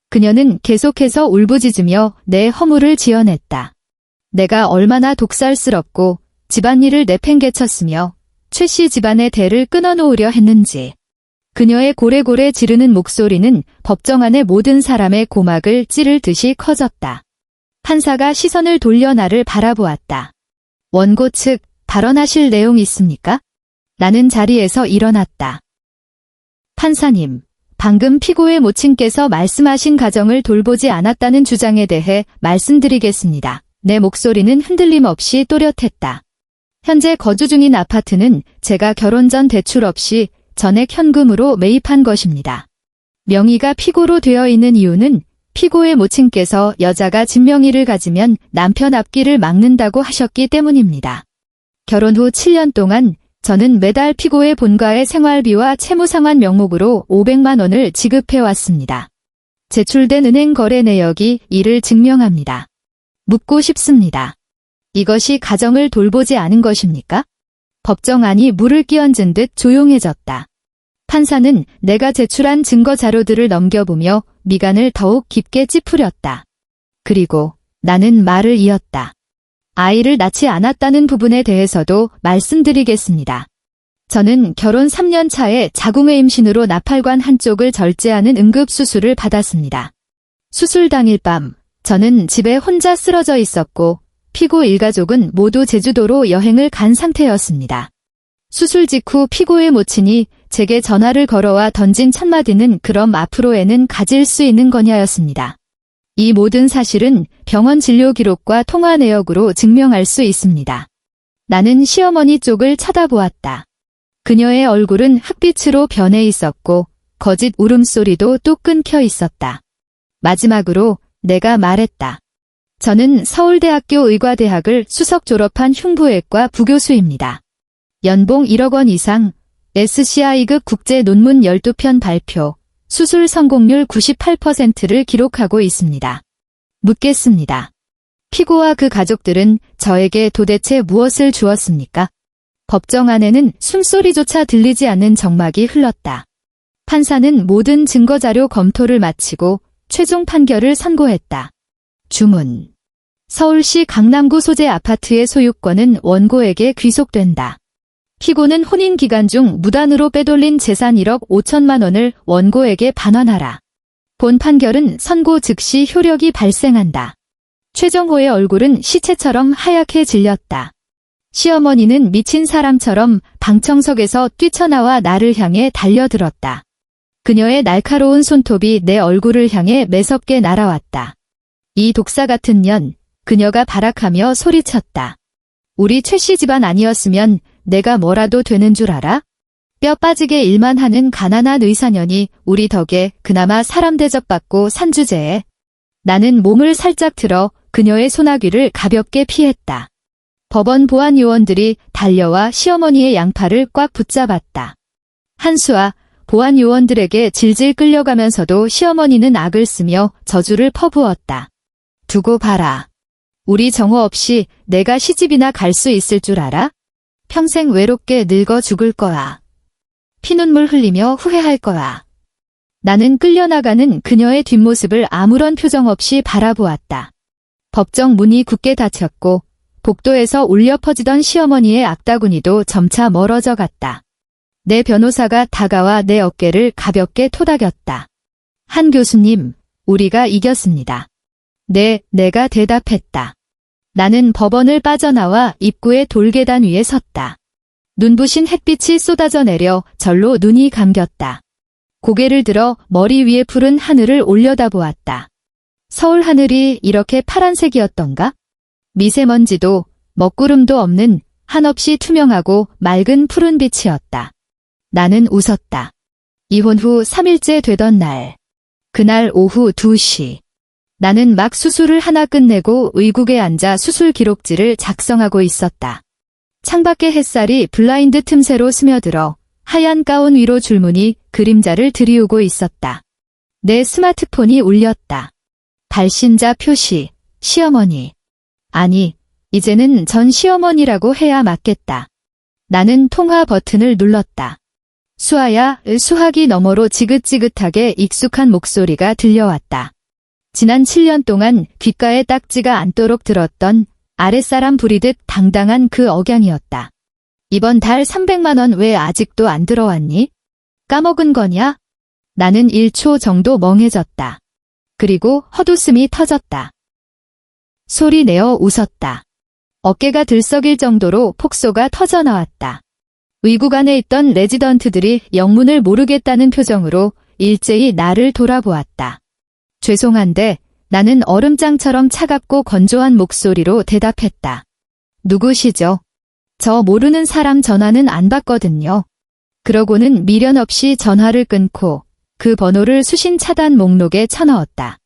그녀는 계속해서 울부짖으며 내 허물을 지어냈다. 내가 얼마나 독살스럽고 집안일을 내팽개쳤으며 최 씨 집안의 대를 끊어놓으려 했는지. 그녀의 고래고래 지르는 목소리는 법정 안의 모든 사람의 고막을 찌를 듯이 커졌다. 판사가 시선을 돌려 나를 바라보았다. 원고 측 발언하실 내용 있습니까? 나는 자리에서 일어났다. 판사님, 방금 피고의 모친께서 말씀하신 가정을 돌보지 않았다는 주장에 대해 말씀드리겠습니다. 내 목소리는 흔들림 없이 또렷했다. 현재 거주 중인 아파트는 제가 결혼 전 대출 없이 전액 현금으로 매입한 것입니다. 명의가 피고로 되어 있는 이유는 피고의 모친께서 여자가 집명의를 가지면 남편 앞길을 막는다고 하셨기 때문입니다. 결혼 후 7년 동안 저는 매달 피고의 본가의 생활비와 채무상환 명목으로 500만 원을 지급해왔습니다. 제출된 은행 거래 내역이 이를 증명합니다. 묻고 싶습니다. 이것이 가정을 돌보지 않은 것입니까? 법정 안이 물을 끼얹은 듯 조용해졌다. 판사는 내가 제출한 증거 자료들을 넘겨보며 미간을 더욱 깊게 찌푸렸다. 그리고 나는 말을 이었다. 아이를 낳지 않았다는 부분에 대해서도 말씀드리겠습니다. 저는 결혼 3년 차에 자궁의 임신으로 나팔관 한쪽을 절제하는 응급수술을 받았습니다. 수술 당일 밤, 저는 집에 혼자 쓰러져 있었고 피고 일가족은 모두 제주도로 여행을 간 상태였습니다. 수술 직후 피고의 모친이 제게 전화를 걸어와 던진 첫 마디는 그럼 앞으로 애는 가질 수 있는 거냐였습니다. 이 모든 사실은 병원 진료 기록과 통화 내역으로 증명할 수 있습니다. 나는 시어머니 쪽을 쳐다보았다. 그녀의 얼굴은 흑빛으로 변해 있었고 거짓 울음소리도 뚝 끊겨 있었다. 마지막으로 내가 말했다. 저는 서울대학교 의과대학을 수석 졸업한 흉부외과 부교수입니다. 연봉 1억 원 이상, SCI급 국제 논문 12편 발표, 수술 성공률 98%를 기록하고 있습니다. 묻겠습니다. 피고와 그 가족들은 저에게 도대체 무엇을 주었습니까? 법정 안에는 숨소리조차 들리지 않는 정막이 흘렀다. 판사는 모든 증거자료 검토를 마치고 최종 판결을 선고했다. 주문. 서울시 강남구 소재 아파트의 소유권은 원고에게 귀속된다. 피고는 혼인 기간 중 무단으로 빼돌린 재산 1억 5천만 원을 원고에게 반환하라. 본 판결은 선고 즉시 효력이 발생한다. 최정호의 얼굴은 시체처럼 하얗게 질렸다. 시어머니는 미친 사람처럼 방청석에서 뛰쳐나와 나를 향해 달려들었다. 그녀의 날카로운 손톱이 내 얼굴을 향해 매섭게 날아왔다. 이 독사 같은 년, 그녀가 발악하며 소리쳤다. 우리 최 씨 집안 아니었으면 내가 뭐라도 되는 줄 알아? 뼈 빠지게 일만 하는 가난한 의사년이 우리 덕에 그나마 사람 대접받고 산 주제에 나는 몸을 살짝 틀어 그녀의 소나귀를 가볍게 피했다. 법원 보안 요원들이 달려와 시어머니의 양팔을 꽉 붙잡았다. 한수아, 보안 요원들에게 질질 끌려가면서도 시어머니는 악을 쓰며 저주를 퍼부었다. 두고 봐라. 우리 정호 없이 내가 시집이나 갈 수 있을 줄 알아? 평생 외롭게 늙어 죽을 거야. 피눈물 흘리며 후회할 거야. 나는 끌려나가는 그녀의 뒷모습을 아무런 표정 없이 바라보았다. 법정 문이 굳게 닫혔고 복도에서 울려 퍼지던 시어머니의 악다구니도 점차 멀어져 갔다. 내 변호사가 다가와 내 어깨를 가볍게 토닥였다. 한 교수님, 우리가 이겼습니다. 네, 내가 대답했다. 나는 법원을 빠져나와 입구의 돌계단 위에 섰다. 눈부신 햇빛이 쏟아져 내려 절로 눈이 감겼다. 고개를 들어 머리 위에 푸른 하늘을 올려다보았다. 서울 하늘이 이렇게 파란색이었던가? 미세먼지도 먹구름도 없는 한없이 투명하고 맑은 푸른 빛이었다. 나는 웃었다. 이혼 후 3일째 되던 날. 그날 오후 2시. 나는 막 수술을 하나 끝내고 의국에 앉아 수술 기록지를 작성하고 있었다. 창밖의 햇살이 블라인드 틈새로 스며들어 하얀 가운 위로 줄무늬 그림자를 들이우고 있었다. 내 스마트폰이 울렸다. 발신자 표시, 시어머니. 아니, 이제는 전 시어머니라고 해야 맞겠다. 나는 통화 버튼을 눌렀다. 수아야, 수화기 너머로 지긋지긋하게 익숙한 목소리가 들려왔다. 지난 7년 동안 귓가에 딱지가 않도록 들었던 아랫사람 부리듯 당당한 그 억양이었다. 이번 달 300만 원 왜 아직도 안 들어왔니? 까먹은 거냐? 나는 1초 정도 멍해졌다. 그리고 헛웃음이 터졌다. 소리 내어 웃었다. 어깨가 들썩일 정도로 폭소가 터져나왔다. 의국 안에 있던 레지던트들이 영문을 모르겠다는 표정으로 일제히 나를 돌아보았다. 죄송한데 나는 얼음장처럼 차갑고 건조한 목소리로 대답했다. 누구시죠? 저 모르는 사람 전화는 안 받거든요. 그러고는 미련 없이 전화를 끊고 그 번호를 수신 차단 목록에 쳐넣었다.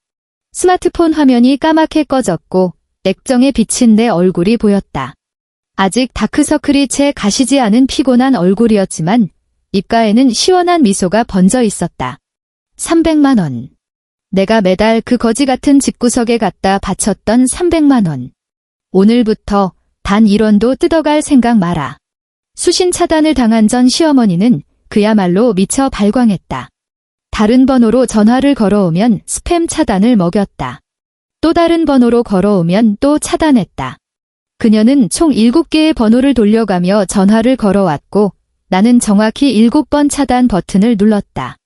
스마트폰 화면이 까맣게 꺼졌고 액정에 비친 내 얼굴이 보였다. 아직 다크서클이 채 가시지 않은 피곤한 얼굴이었지만 입가에는 시원한 미소가 번져 있었다. 300만 원. 내가 매달 그 거지 같은 집구석에 갖다 바쳤던 300만 원. 오늘부터 단 1원도 뜯어갈 생각 마라. 수신 차단을 당한 전 시어머니는 그야말로 미쳐 발광했다. 다른 번호로 전화를 걸어오면 스팸 차단을 먹였다. 또 다른 번호로 걸어오면 또 차단했다. 그녀는 총 7개의 번호를 돌려가며 전화를 걸어왔고 나는 정확히 7번 차단 버튼을 눌렀다.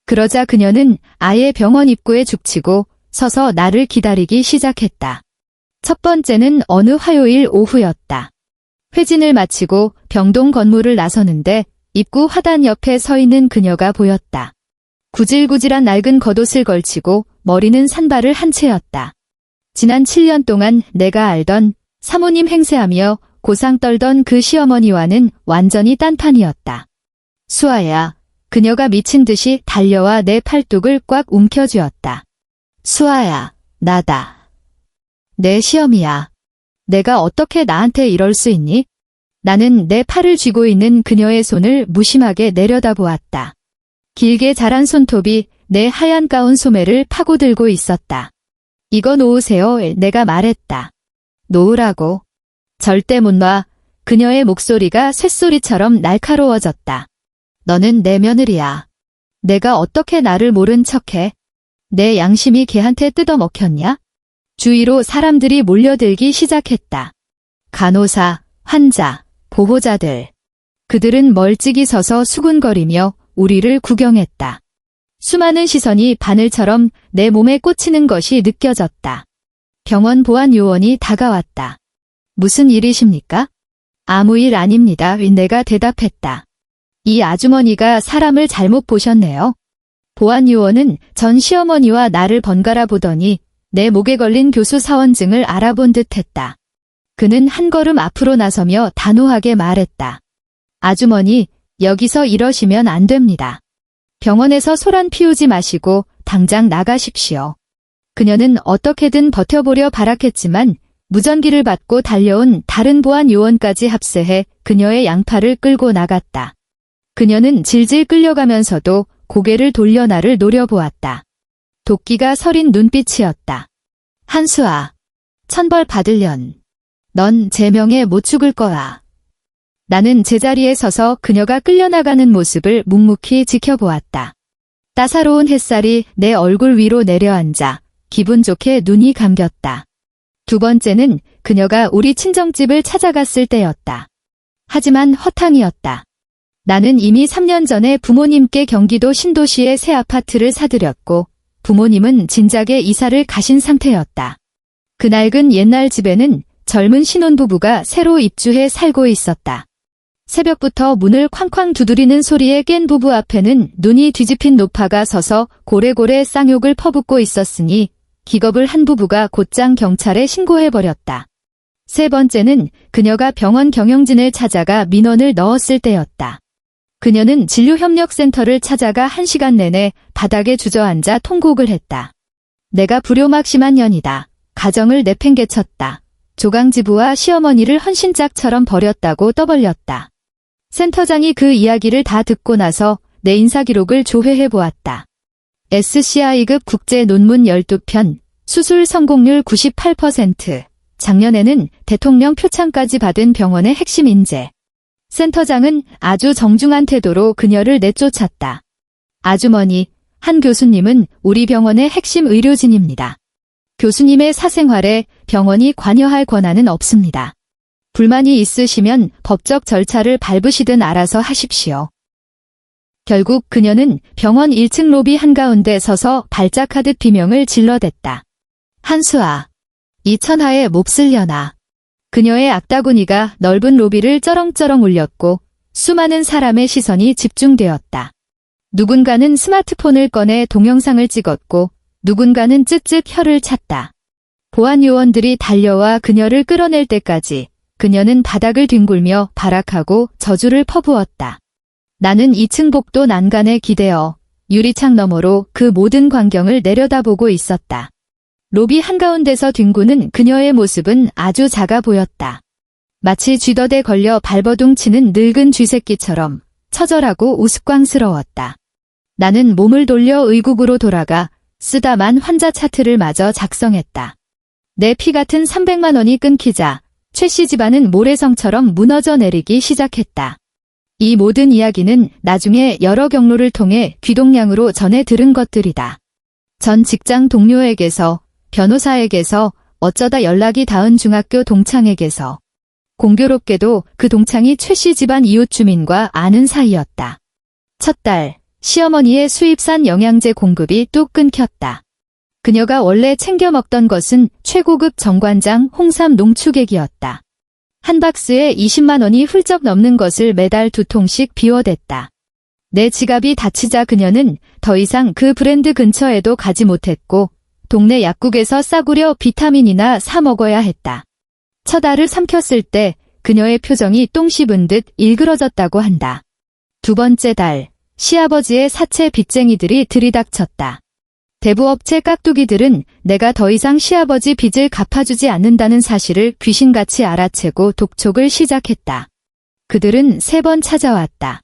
그러자 그녀는 아예 병원 입구에 죽치고 서서 나를 기다리기 시작했다. 첫 번째는 어느 화요일 오후였다. 회진을 마치고 병동 건물을 나서는데 입구 화단 옆에 서 있는 그녀가 보였다. 구질구질한 낡은 겉옷을 걸치고 머리는 산발을 한 채였다. 지난 7년 동안 내가 알던 사모님 행세하며 고상 떨던 그 시어머니와는 완전히 딴판이었다. 수아야. 그녀가 미친 듯이 달려와 내 팔뚝을 꽉 움켜쥐었다. 수아야, 나다. 내 시어미야. 내가 어떻게 나한테 이럴 수 있니? 나는 내 팔을 쥐고 있는 그녀의 손을 무심하게 내려다보았다. 길게 자란 손톱이 내 하얀 가운 소매를 파고들고 있었다. 이거 놓으세요, 내가 말했다. 놓으라고. 절대 못 놔. 그녀의 목소리가 쇳소리처럼 날카로워졌다. 너는 내 며느리야. 내가 어떻게 나를 모른 척해? 내 양심이 걔한테 뜯어먹혔냐? 주위로 사람들이 몰려들기 시작했다. 간호사, 환자, 보호자들. 그들은 멀찍이 서서 수군거리며 우리를 구경했다. 수많은 시선이 바늘처럼 내 몸에 꽂히는 것이 느껴졌다. 병원 보안 요원이 다가왔다. 무슨 일이십니까? 아무 일 아닙니다. 내가 대답했다. 이 아주머니가 사람을 잘못 보셨네요. 보안 요원은 전 시어머니와 나를 번갈아 보더니 내 목에 걸린 교수 사원증을 알아본 듯 했다. 그는 한 걸음 앞으로 나서며 단호하게 말했다. 아주머니, 여기서 이러시면 안 됩니다. 병원에서 소란 피우지 마시고 당장 나가십시오. 그녀는 어떻게든 버텨보려 발악했지만 무전기를 받고 달려온 다른 보안 요원까지 합세해 그녀의 양팔을 끌고 나갔다. 그녀는 질질 끌려가면서도 고개를 돌려 나를 노려보았다. 도끼가 서린 눈빛이었다. 한수아, 천벌 받을련. 넌 제 명에 못 죽을 거야. 나는 제자리에 서서 그녀가 끌려나가는 모습을 묵묵히 지켜보았다. 따사로운 햇살이 내 얼굴 위로 내려앉아 기분 좋게 눈이 감겼다. 두 번째는 그녀가 우리 친정집을 찾아갔을 때였다. 하지만 허탕이었다. 나는 이미 3년 전에 부모님께 경기도 신도시에 새 아파트를 사드렸고 부모님은 진작에 이사를 가신 상태였다. 그 낡은 옛날 집에는 젊은 신혼부부가 새로 입주해 살고 있었다. 새벽부터 문을 쾅쾅 두드리는 소리에 깬 부부 앞에는 눈이 뒤집힌 노파가 서서 고래고래 쌍욕을 퍼붓고 있었으니 기겁을 한 부부가 곧장 경찰에 신고해버렸다. 세 번째는 그녀가 병원 경영진을 찾아가 민원을 넣었을 때였다. 그녀는 진료협력센터를 찾아가 1시간 내내 바닥에 주저앉아 통곡을 했다. 내가 불효막심한 년이다. 가정을 내팽개쳤다. 조강지부와 시어머니를 헌신짝처럼 버렸다고 떠벌렸다. 센터장이 그 이야기를 다 듣고 나서 내 인사기록을 조회해 보았다. SCI급 국제 논문 12편, 수술 성공률 98%, 작년에는 대통령 표창까지 받은 병원의 핵심 인재. 센터장은 아주 정중한 태도로 그녀를 내쫓았다. 아주머니, 한 교수님은 우리 병원의 핵심 의료진입니다. 교수님의 사생활에 병원이 관여할 권한은 없습니다. 불만이 있으시면 법적 절차를 밟으시든 알아서 하십시오. 결국 그녀는 병원 1층 로비 한가운데 서서 발작하듯 비명을 질러댔다. 한수아, 이 천하에 몹쓸려나. 그녀의 악다구니가 넓은 로비를 쩌렁쩌렁 울렸고 수많은 사람의 시선이 집중되었다. 누군가는 스마트폰을 꺼내 동영상을 찍었고 누군가는 쯧쯧 혀를 찼다. 보안 요원들이 달려와 그녀를 끌어낼 때까지 그녀는 바닥을 뒹굴며 발악하고 저주를 퍼부었다. 나는 2층 복도 난간에 기대어 유리창 너머로 그 모든 광경을 내려다보고 있었다. 로비 한가운데서 뒹구는 그녀의 모습은 아주 작아 보였다. 마치 쥐덫에 걸려 발버둥 치는 늙은 쥐새끼처럼 처절하고 우스꽝스러웠다. 나는 몸을 돌려 의국으로 돌아가 쓰다만 환자 차트를 마저 작성했다. 내 피 같은 300만 원이 끊기자 최 씨 집안은 모래성처럼 무너져 내리기 시작했다. 이 모든 이야기는 나중에 여러 경로를 통해 귀동량으로 전해 들은 것들이다. 전 직장 동료에게서, 변호사에게서, 어쩌다 연락이 닿은 중학교 동창에게서. 공교롭게도 그 동창이 최 씨 집안 이웃 주민과 아는 사이였다. 첫 달, 시어머니의 수입산 영양제 공급이 뚝 끊겼다. 그녀가 원래 챙겨 먹던 것은 최고급 정관장 홍삼 농축액이었다. 한 박스에 20만 원이 훌쩍 넘는 것을 매달 2통씩 비워댔다. 내 지갑이 다치자 그녀는 더 이상 그 브랜드 근처에도 가지 못했고 동네 약국에서 싸구려 비타민이나 사 먹어야 했다. 첫 알을 삼켰을 때 그녀의 표정이 똥 씹은 듯 일그러졌다고 한다. 두 번째 달, 시아버지의 사채 빚쟁이들이 들이닥쳤다. 대부업체 깍두기들은 내가 더 이상 시아버지 빚을 갚아주지 않는다는 사실을 귀신같이 알아채고 독촉을 시작했다. 그들은 3번 찾아왔다.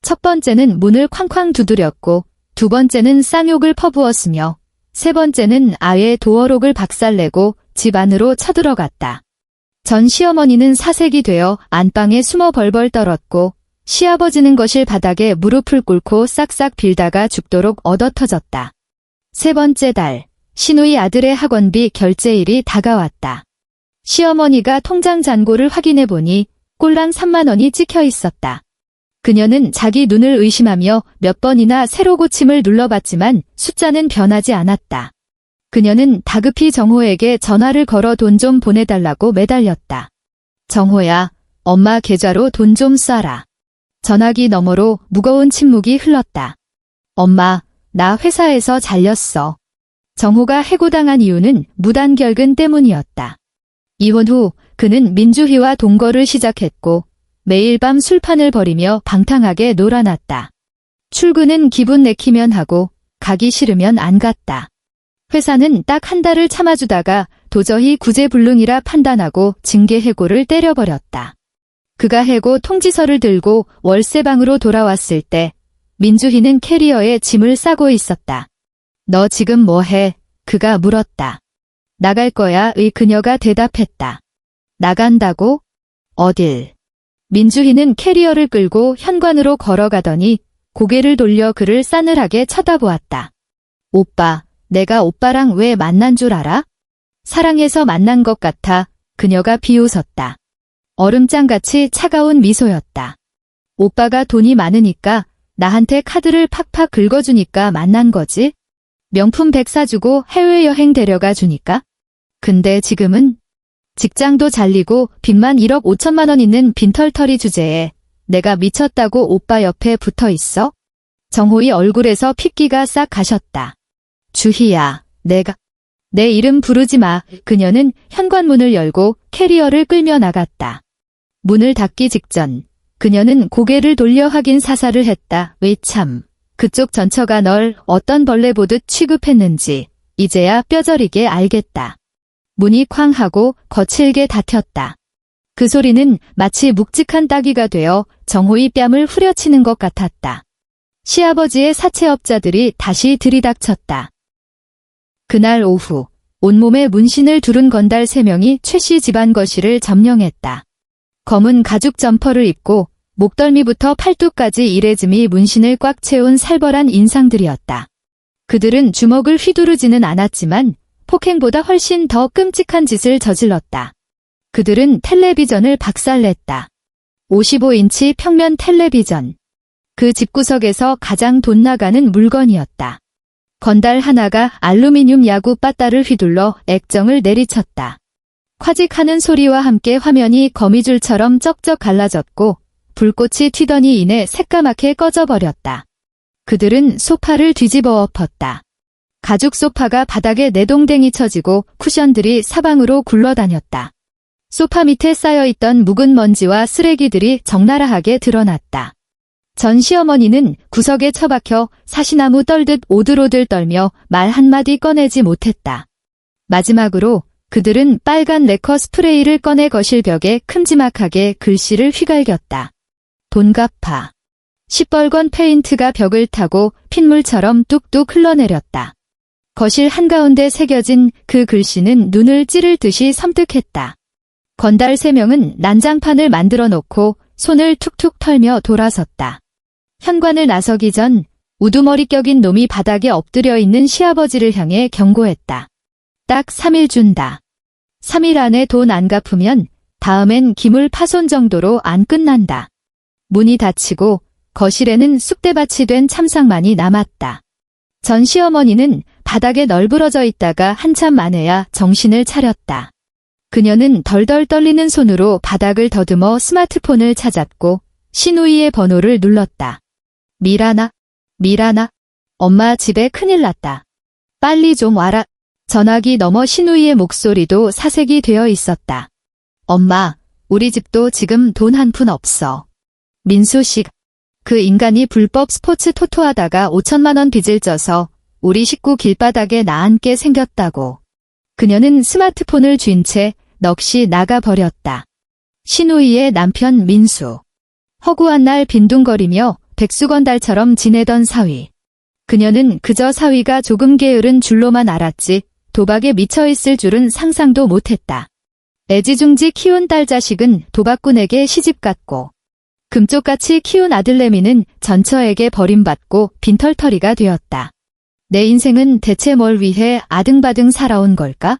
첫 번째는 문을 쾅쾅 두드렸고 두 번째는 쌍욕을 퍼부었으며 세 번째는 아예 도어록을 박살내고 집 안으로 쳐들어갔다. 전 시어머니는 사색이 되어 안방에 숨어 벌벌 떨었고 시아버지는 거실 바닥에 무릎을 꿇고 싹싹 빌다가 죽도록 얻어터졌다. 세 번째 달, 시누이 아들의 학원비 결제일이 다가왔다. 시어머니가 통장 잔고를 확인해보니 꼴랑 3만 원이 찍혀 있었다. 그녀는 자기 눈을 의심하며 몇 번이나 새로 고침을 눌러봤지만 숫자는 변하지 않았다. 그녀는 다급히 정호에게 전화를 걸어 돈 좀 보내달라고 매달렸다. 정호야, 엄마 계좌로 돈 좀 쏴라. 전화기 너머로 무거운 침묵이 흘렀다. 엄마, 나 회사에서 잘렸어. 정호가 해고당한 이유는 무단결근 때문이었다. 이혼 후 그는 민주희와 동거를 시작했고 매일 밤 술판을 벌이며 방탕하게 놀아났다. 출근은 기분 내키면 하고 가기 싫으면 안 갔다. 회사는 딱 한 달을 참아주다가 도저히 구제불능이라 판단하고 징계 해고를 때려버렸다. 그가 해고 통지서를 들고 월세방으로 돌아왔을 때 민주희는 캐리어에 짐을 싸고 있었다. 너 지금 뭐해? 그가 물었다. 나갈 거야?의 그녀가 대답했다. 나간다고? 어딜? 민주희는 캐리어를 끌고 현관으로 걸어가더니 고개를 돌려 그를 싸늘하게 쳐다보았다. 오빠, 내가 오빠랑 왜 만난 줄 알아? 사랑해서 만난 것 같아. 그녀가 비웃었다. 얼음장같이 차가운 미소였다. 오빠가 돈이 많으니까 나한테 카드를 팍팍 긁어주니까 만난 거지? 명품 백 사주고 해외여행 데려가 주니까? 근데 지금은 직장도 잘리고 빚만 1억 5천만 원 있는 빈털터리 주제에 내가 미쳤다고 오빠 옆에 붙어 있어? 정호의 얼굴에서 핏기가 싹 가셨다. 주희야, 내 이름 부르지 마. 그녀는 현관문을 열고 캐리어를 끌며 나갔다. 문을 닫기 직전 그녀는 고개를 돌려 확인 사살을 했다. 왜 참, 그쪽 전처가 널 어떤 벌레 보듯 취급했는지 이제야 뼈저리게 알겠다. 문이 쾅 하고 거칠게 닫혔다. 그 소리는 마치 묵직한 따귀가 되어 정호의 뺨을 후려치는 것 같았다. 시아버지의 사채업자들이 다시 들이닥쳤다. 그날 오후 온몸에 문신을 두른 건달 3명이 최씨 집안 거실을 점령했다. 검은 가죽 점퍼를 입고 목덜미부터 팔뚝까지 이레즈미 문신을 꽉 채운 살벌한 인상들이었다. 그들은 주먹을 휘두르지는 않았지만 폭행보다 훨씬 더 끔찍한 짓을 저질렀다. 그들은 텔레비전을 박살냈다. 55인치 평면 텔레비전. 그 집구석에서 가장 돈 나가는 물건이었다. 건달 하나가 알루미늄 야구 빠따를 휘둘러 액정을 내리쳤다. 콰직하는 소리와 함께 화면이 거미줄처럼 쩍쩍 갈라졌고 불꽃이 튀더니 이내 새까맣게 꺼져버렸다. 그들은 소파를 뒤집어 엎었다. 가죽 소파가 바닥에 내동댕이 쳐지고 쿠션들이 사방으로 굴러다녔다. 소파 밑에 쌓여있던 묵은 먼지와 쓰레기들이 적나라하게 드러났다. 전 시어머니는 구석에 처박혀 사시나무 떨듯 오들오들 떨며 말 한마디 꺼내지 못했다. 마지막으로 그들은 빨간 레커 스프레이를 꺼내 거실 벽에 큼지막하게 글씨를 휘갈겼다. 돈 갚아. 시뻘건 페인트가 벽을 타고 핏물처럼 뚝뚝 흘러내렸다. 거실 한가운데 새겨진 그 글씨는 눈을 찌를 듯이 섬뜩했다. 건달 3명은 난장판을 만들어 놓고 손을 툭툭 털며 돌아섰다. 현관을 나서기 전 우두머리 격인 놈이 바닥에 엎드려 있는 시아버지를 향해 경고했다. 딱 3일 준다. 3일 안에 돈 안 갚으면 다음엔 기물 파손 정도로 안 끝난다. 문이 닫히고 거실에는 쑥대밭이 된 참상만이 남았다. 전 시어머니는 바닥에 널브러져 있다가 한참 만에야 정신을 차렸다. 그녀는 덜덜 떨리는 손으로 바닥을 더듬어 스마트폰을 찾았고 신우이의 번호를 눌렀다. 미라나, 엄마 집에 큰일 났다. 빨리 좀 와라. 전화기 너머 신우이의 목소리도 사색이 되어 있었다. 엄마, 우리 집도 지금 돈 한 푼 없어. 민수 씨, 그 인간이 불법 스포츠 토토하다가 5천만 원 빚을 져서 우리 식구 길바닥에 나앉게 생겼다고. 그녀는 스마트폰을 쥔 채 넋이 나가버렸다. 신우이의 남편 민수. 허구한 날 빈둥거리며 백수건달처럼 지내던 사위. 그녀는 그저 사위가 조금 게으른 줄로만 알았지 도박에 미쳐있을 줄은 상상도 못했다. 애지중지 키운 딸 자식은 도박꾼에게 시집갔고 금쪽같이 키운 아들내미는 전처에게 버림받고 빈털터리가 되었다. 내 인생은 대체 뭘 위해 아등바등 살아온 걸까?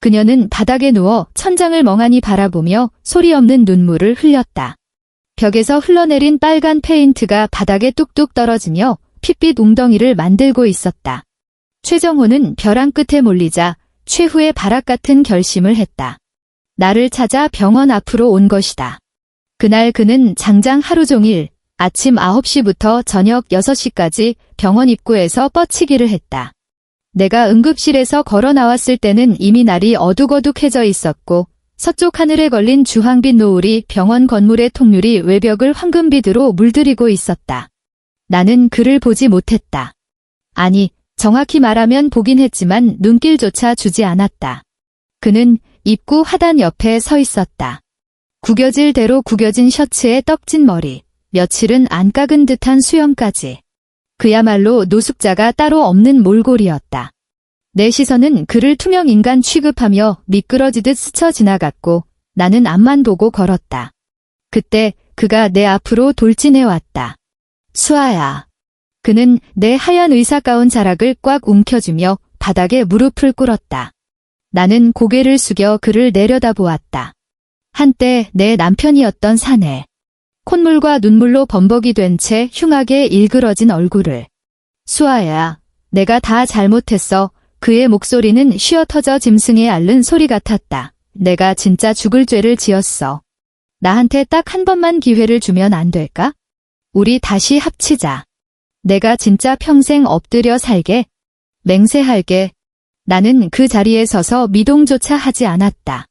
그녀는 바닥에 누워 천장을 멍하니 바라보며 소리 없는 눈물을 흘렸다. 벽에서 흘러내린 빨간 페인트가 바닥에 뚝뚝 떨어지며 핏빛 웅덩이를 만들고 있었다. 최정호는 벼랑 끝에 몰리자 최후의 발악 같은 결심을 했다. 나를 찾아 병원 앞으로 온 것이다. 그날 그는 장장 하루 종일 아침 9시부터 저녁 6시까지 병원 입구에서 뻗치기를 했다. 내가 응급실에서 걸어 나왔을 때는 이미 날이 어둑어둑해져 있었고 서쪽 하늘에 걸린 주황빛 노을이 병원 건물의 통유리 외벽을 황금빛으로 물들이고 있었다. 나는 그를 보지 못했다. 아니, 정확히 말하면 보긴 했지만 눈길조차 주지 않았다. 그는 입구 하단 옆에 서 있었다. 구겨질 대로 구겨진 셔츠에 떡진 머리, 며칠은 안 깎은 듯한 수염까지. 그야말로 노숙자가 따로 없는 몰골이었다. 내 시선은 그를 투명 인간 취급하며 미끄러지듯 스쳐 지나갔고 나는 앞만 보고 걸었다. 그때 그가 내 앞으로 돌진해왔다. 수아야. 그는 내 하얀 의사가운 자락을 꽉 움켜쥐며 바닥에 무릎을 꿇었다. 나는 고개를 숙여 그를 내려다보았다. 한때 내 남편이었던 사내. 콧물과 눈물로 범벅이 된 채 흉하게 일그러진 얼굴을. 수아야, 내가 다 잘못했어. 그의 목소리는 쉬어터져 짐승에 앓는 소리 같았다. 내가 진짜 죽을 죄를 지었어. 나한테 딱 한 번만 기회를 주면 안 될까? 우리 다시 합치자. 내가 진짜 평생 엎드려 살게. 맹세할게. 나는 그 자리에 서서 미동조차 하지 않았다.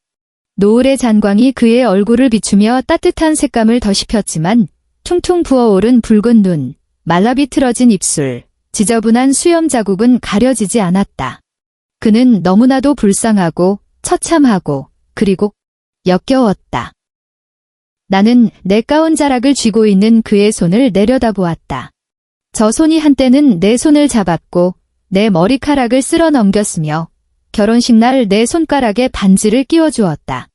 노을의 잔광이 그의 얼굴을 비추며 따뜻한 색감을 더씹혔지만 퉁퉁 부어오른 붉은 눈, 말라비틀어진 입술, 지저분한 수염 자국은 가려지지 않았다. 그는 너무나도 불쌍하고 처참하고 그리고 역겨웠다. 나는 내 가운 자락을 쥐고 있는 그의 손을 내려다보았다. 저 손이 한때는 내 손을 잡았고 내 머리카락을 쓸어 넘겼으며 결혼식 날 내 손가락에 반지를 끼워주었다.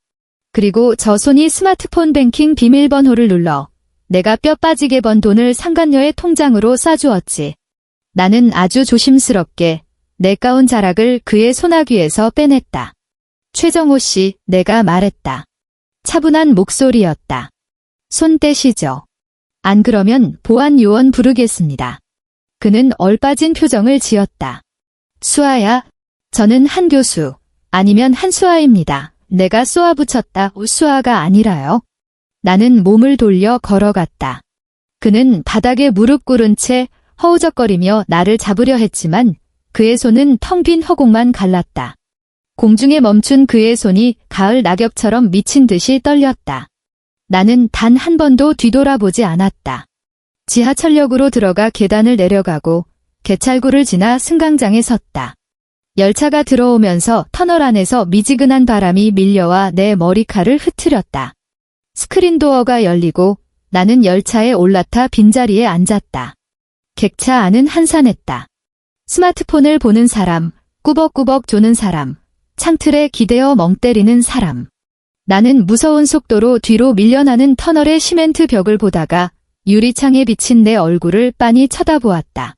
그리고 저 손이 스마트폰 뱅킹 비밀번호를 눌러 내가 뼈 빠지게 번 돈을 상간녀의 통장으로 쏴주었지. 나는 아주 조심스럽게 내 가운 자락을 그의 소나귀에서 빼냈다. 최정호 씨, 내가 말했다. 차분한 목소리였다. 손 떼시죠. 안 그러면 보안 요원 부르겠습니다. 그는 얼빠진 표정을 지었다. 수아야, 저는 한 교수, 아니면 한수아입니다. 내가 쏘아붙였다. 수아가 아니라요. 나는 몸을 돌려 걸어갔다. 그는 바닥에 무릎 꿇은 채 허우적거리며 나를 잡으려 했지만 그의 손은 텅 빈 허공만 갈랐다. 공중에 멈춘 그의 손이 가을 낙엽처럼 미친 듯이 떨렸다. 나는 단 한 번도 뒤돌아보지 않았다. 지하철역으로 들어가 계단을 내려가고 개찰구를 지나 승강장에 섰다. 열차가 들어오면서 터널 안에서 미지근한 바람이 밀려와 내 머리칼을 흐트렸다. 스크린도어가 열리고 나는 열차에 올라타 빈자리에 앉았다. 객차 안은 한산했다. 스마트폰을 보는 사람, 꾸벅꾸벅 조는 사람, 창틀에 기대어 멍 때리는 사람. 나는 무서운 속도로 뒤로 밀려나는 터널의 시멘트 벽을 보다가 유리창에 비친 내 얼굴을 빤히 쳐다보았다.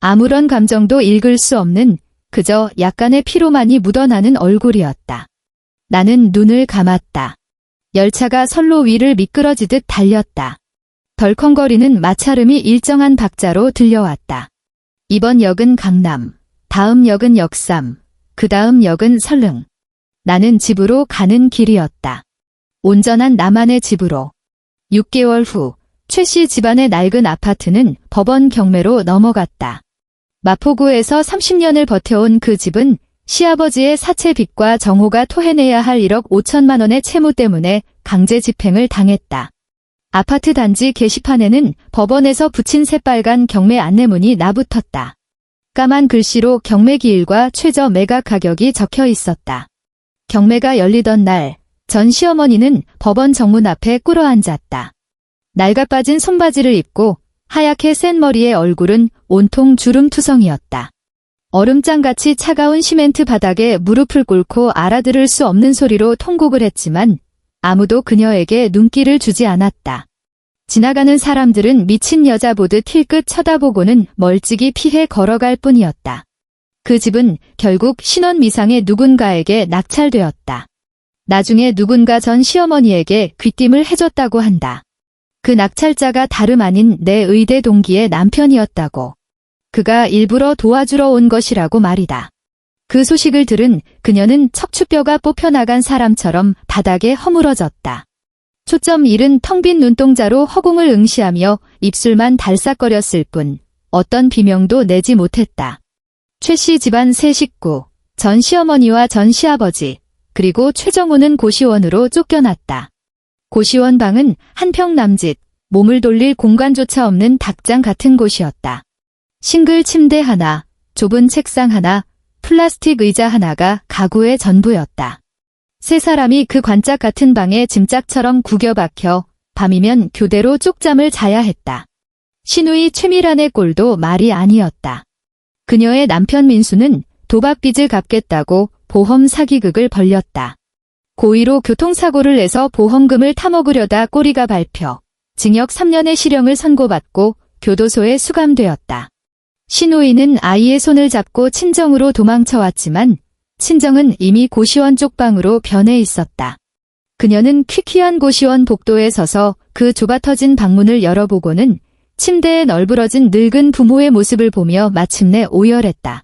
아무런 감정도 읽을 수 없는 그저 약간의 피로만이 묻어나는 얼굴이었다. 나는 눈을 감았다. 열차가 선로 위를 미끄러지듯 달렸다. 덜컹거리는 마찰음이 일정한 박자로 들려왔다. 이번 역은 강남, 다음 역은 역삼, 그 다음 역은 설릉. 나는 집으로 가는 길이었다. 온전한 나만의 집으로. 6개월 후, 최 씨 집안의 낡은 아파트는 법원 경매로 넘어갔다. 마포구에서 30년을 버텨온 그 집은 시아버지의 사채 빚과 정호가 토해내야 할 1억 5천만 원의 채무 때문에 강제 집행을 당했다. 아파트 단지 게시판에는 법원에서 붙인 새빨간 경매 안내문이 나붙었다. 까만 글씨로 경매 기일과 최저 매각 가격이 적혀 있었다. 경매가 열리던 날, 전 시어머니는 법원 정문 앞에 꿇어앉았다. 낡아빠진 손바지를 입고 하얗게 센 머리의 얼굴은 온통 주름투성이었다. 얼음장같이 차가운 시멘트 바닥에 무릎을 꿇고 알아들을 수 없는 소리로 통곡을 했지만 아무도 그녀에게 눈길을 주지 않았다. 지나가는 사람들은 미친 여자 보듯 힐끗 쳐다보고는 멀찍이 피해 걸어갈 뿐이었다. 그 집은 결국 신원 미상의 누군가에게 낙찰되었다. 나중에 누군가 전 시어머니에게 귀띔을 해줬다고 한다. 그 낙찰자가 다름 아닌 내 의대 동기의 남편이었다고. 그가 일부러 도와주러 온 것이라고 말이다. 그 소식을 들은 그녀는 척추뼈가 뽑혀나간 사람처럼 바닥에 허물어졌다. 초점 잃은 텅 빈 눈동자로 허공을 응시하며 입술만 달싹거렸을 뿐 어떤 비명도 내지 못했다. 최 씨 집안 세 식구, 전 시어머니와 전 시아버지, 그리고 최정호는 고시원으로 쫓겨났다. 고시원 방은 한평 남짓, 몸을 돌릴 공간조차 없는 닭장 같은 곳이었다. 싱글 침대 하나, 좁은 책상 하나, 플라스틱 의자 하나가 가구의 전부였다. 세 사람이 그 관짝 같은 방에 짐짝처럼 구겨박혀 밤이면 교대로 쪽잠을 자야 했다. 시누이 최미란의 꼴도 말이 아니었다. 그녀의 남편 민수는 도박빚을 갚겠다고 보험 사기극을 벌였다. 고의로 교통사고를 내서 보험금을 타먹으려다 꼬리가 밟혀 징역 3년의 실형을 선고받고 교도소에 수감되었다. 시누이는 아이의 손을 잡고 친정으로 도망쳐왔지만 친정은 이미 고시원 쪽방으로 변해 있었다. 그녀는 퀴퀴한 고시원 복도에 서서 그 좁아터진 방문을 열어보고는 침대에 널브러진 늙은 부모의 모습을 보며 마침내 오열했다.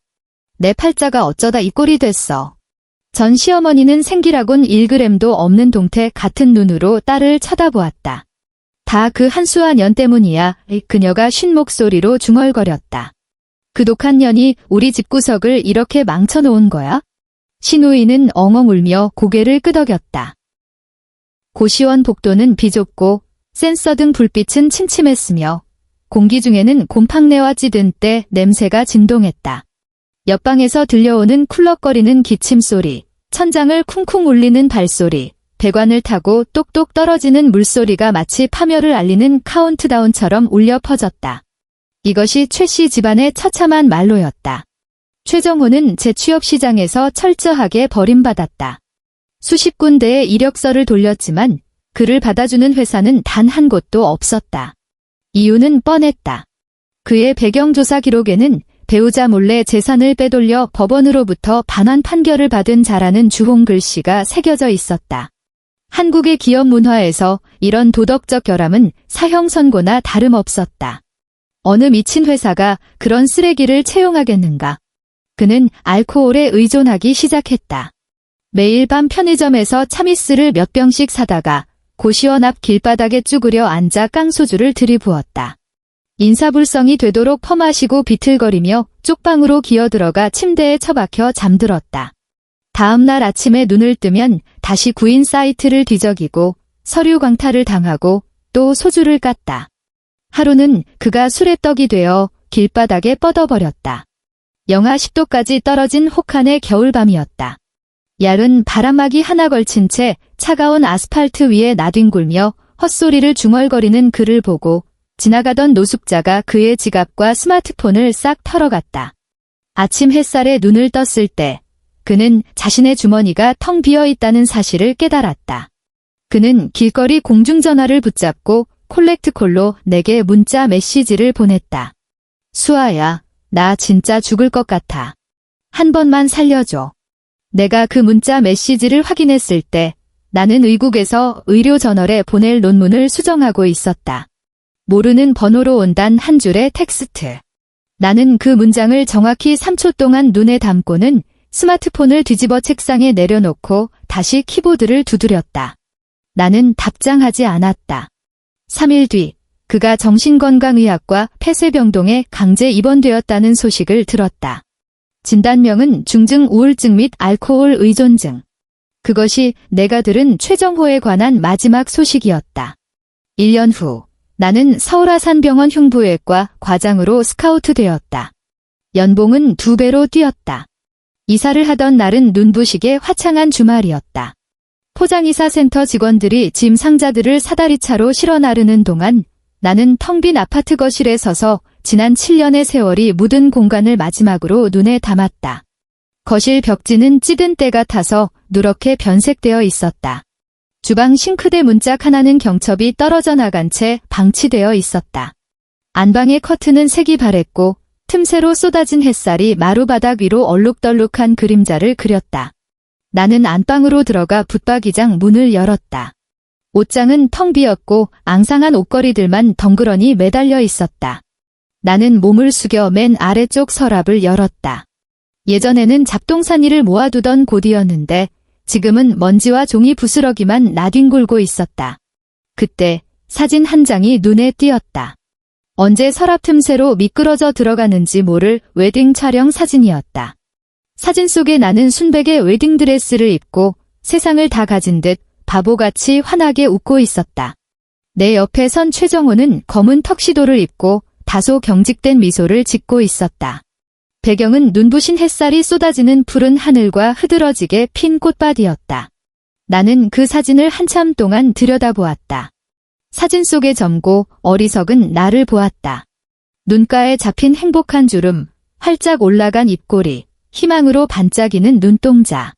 내 팔자가 어쩌다 이 꼴이 됐어. 전 시어머니는 생기라곤 1g도 없는 동태 같은 눈으로 딸을 쳐다보았다. 다 그 한수와 년 때문이야. 그녀가 쉰 목소리로 중얼거렸다. 그 독한 년이 우리 집구석을 이렇게 망쳐놓은 거야? 신우이는 엉엉 울며 고개를 끄덕였다. 고시원 복도는 비좁고 센서 등 불빛은 침침했으며 공기 중에는 곰팡내와 찌든 때 냄새가 진동했다. 옆방에서 들려오는 쿨럭거리는 기침소리, 천장을 쿵쿵 울리는 발소리, 배관을 타고 똑똑 떨어지는 물소리가 마치 파멸을 알리는 카운트다운처럼 울려 퍼졌다. 이것이 최 씨 집안의 처참한 말로였다. 최정호는 재취업 시장에서 철저하게 버림받았다. 수십 군데의 이력서를 돌렸지만 그를 받아주는 회사는 단 한 곳도 없었다. 이유는 뻔했다. 그의 배경조사 기록에는 배우자 몰래 재산을 빼돌려 법원으로부터 반환 판결을 받은 자라는 주홍 글씨가 새겨져 있었다. 한국의 기업 문화에서 이런 도덕적 결함은 사형 선고나 다름없었다. 어느 미친 회사가 그런 쓰레기를 채용하겠는가. 그는 알코올에 의존하기 시작했다. 매일 밤 편의점에서 참이슬을 몇 병씩 사다가 고시원 앞 길바닥에 쭈그려 앉아 깡소주를 들이부었다. 인사불성이 되도록 퍼마시고 비틀거리며 쪽방으로 기어들어가 침대에 처박혀 잠들었다. 다음 날 아침에 눈을 뜨면 다시 구인 사이트를 뒤적이고 서류 광탈을 당하고 또 소주를 깠다. 하루는 그가 술에 떡이 되어 길바닥에 뻗어버렸다. 영하 10도까지 떨어진 혹한의 겨울밤이었다. 얇은 바람막이 하나 걸친 채 차가운 아스팔트 위에 나뒹굴며 헛소리를 중얼거리는 그를 보고 지나가던 노숙자가 그의 지갑과 스마트폰을 싹 털어갔다. 아침 햇살에 눈을 떴을 때 그는 자신의 주머니가 텅 비어 있다는 사실을 깨달았다. 그는 길거리 공중전화를 붙잡고 콜렉트콜로 내게 문자 메시지를 보냈다. 수아야, 나 진짜 죽을 것 같아. 한 번만 살려줘. 내가 그 문자 메시지를 확인했을 때 나는 의국에서 의료저널에 보낼 논문을 수정하고 있었다. 모르는 번호로 온 단 한 줄의 텍스트. 나는 그 문장을 정확히 3초 동안 눈에 담고는 스마트폰을 뒤집어 책상에 내려놓고 다시 키보드를 두드렸다. 나는 답장하지 않았다. 3일 뒤 그가 정신건강의학과 폐쇄병동에 강제 입원되었다는 소식을 들었다. 진단명은 중증 우울증 및 알코올 의존증. 그것이 내가 들은 최정호에 관한 마지막 소식이었다. 1년 후 나는 서울아산병원 흉부외과 과장으로 스카우트 되었다. 연봉은 2배로 뛰었다. 이사를 하던 날은 눈부시게 화창한 주말이었다. 포장이사 센터 직원들이 짐 상자들을 사다리차로 실어 나르는 동안 나는 텅 빈 아파트 거실에 서서 지난 7년의 세월이 묻은 공간을 마지막으로 눈에 담았다. 거실 벽지는 찌든 때가 타서 누렇게 변색되어 있었다. 주방 싱크대 문짝 하나는 경첩이 떨어져 나간 채 방치되어 있었다. 안방의 커튼은 색이 바랬고 틈새로 쏟아진 햇살이 마루바닥 위로 얼룩덜룩한 그림자를 그렸다. 나는 안방으로 들어가 붙박이장 문을 열었다. 옷장은 텅 비었고 앙상한 옷걸이들만 덩그러니 매달려 있었다. 나는 몸을 숙여 맨 아래쪽 서랍을 열었다. 예전에는 잡동사니를 모아두던 곳이었는데 지금은 먼지와 종이 부스러기만 나뒹굴고 있었다. 그때 사진 한 장이 눈에 띄었다. 언제 서랍 틈새로 미끄러져 들어가는지 모를 웨딩 촬영 사진이었다. 사진 속에 나는 순백의 웨딩드레스를 입고 세상을 다 가진 듯 바보같이 환하게 웃고 있었다. 내 옆에 선 최정호는 검은 턱시도를 입고 다소 경직된 미소를 짓고 있었다. 배경은 눈부신 햇살이 쏟아지는 푸른 하늘과 흐드러지게 핀 꽃밭이었다. 나는 그 사진을 한참 동안 들여다보았다. 사진 속의 젊고 어리석은 나를 보았다. 눈가에 잡힌 행복한 주름, 활짝 올라간 입꼬리, 희망으로 반짝이는 눈동자.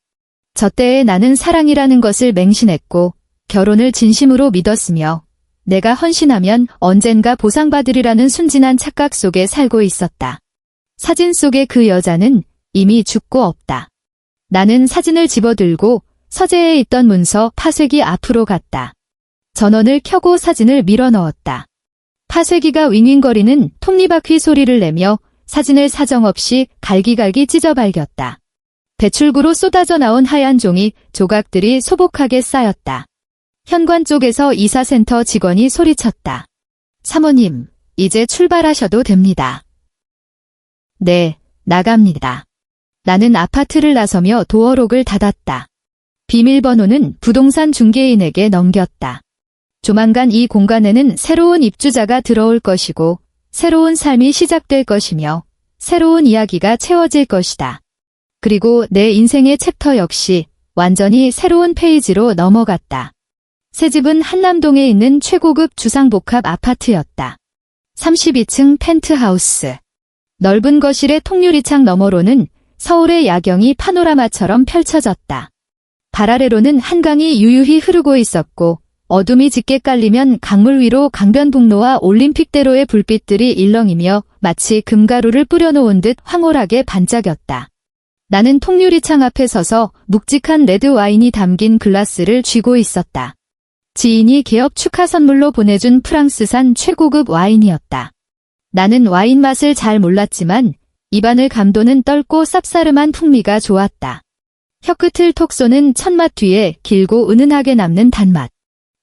저 때에 나는 사랑이라는 것을 맹신했고 결혼을 진심으로 믿었으며 내가 헌신하면 언젠가 보상받으리라는 순진한 착각 속에 살고 있었다. 사진 속의 그 여자는 이미 죽고 없다. 나는 사진을 집어들고 서재에 있던 문서 파쇄기 앞으로 갔다. 전원을 켜고 사진을 밀어 넣었다. 파쇄기가 윙윙거리는 톱니바퀴 소리를 내며 사진을 사정없이 갈기갈기 찢어 발겼다. 배출구로 쏟아져 나온 하얀 종이 조각들이 소복하게 쌓였다. 현관 쪽에서 이사센터 직원이 소리쳤다. 사모님, 이제 출발하셔도 됩니다. 네, 나갑니다. 나는 아파트를 나서며 도어록을 닫았다. 비밀번호는 부동산 중개인에게 넘겼다. 조만간 이 공간에는 새로운 입주자가 들어올 것이고 새로운 삶이 시작될 것이며 새로운 이야기가 채워질 것이다. 그리고 내 인생의 챕터 역시 완전히 새로운 페이지로 넘어갔다. 새 집은 한남동에 있는 최고급 주상복합 아파트였다. 32층 펜트하우스. 넓은 거실의 통유리창 너머로는 서울의 야경이 파노라마처럼 펼쳐졌다. 발 아래로는 한강이 유유히 흐르고 있었고 어둠이 짙게 깔리면 강물 위로 강변북로와 올림픽대로의 불빛들이 일렁이며 마치 금가루를 뿌려놓은 듯 황홀하게 반짝였다. 나는 통유리창 앞에 서서 묵직한 레드 와인이 담긴 글라스를 쥐고 있었다. 지인이 개업 축하 선물로 보내준 프랑스산 최고급 와인이었다. 나는 와인 맛을 잘 몰랐지만 입안을 감도는 떫고 쌉싸름한 풍미가 좋았다. 혀끝을 톡 쏘는 첫맛 뒤에 길고 은은하게 남는 단맛.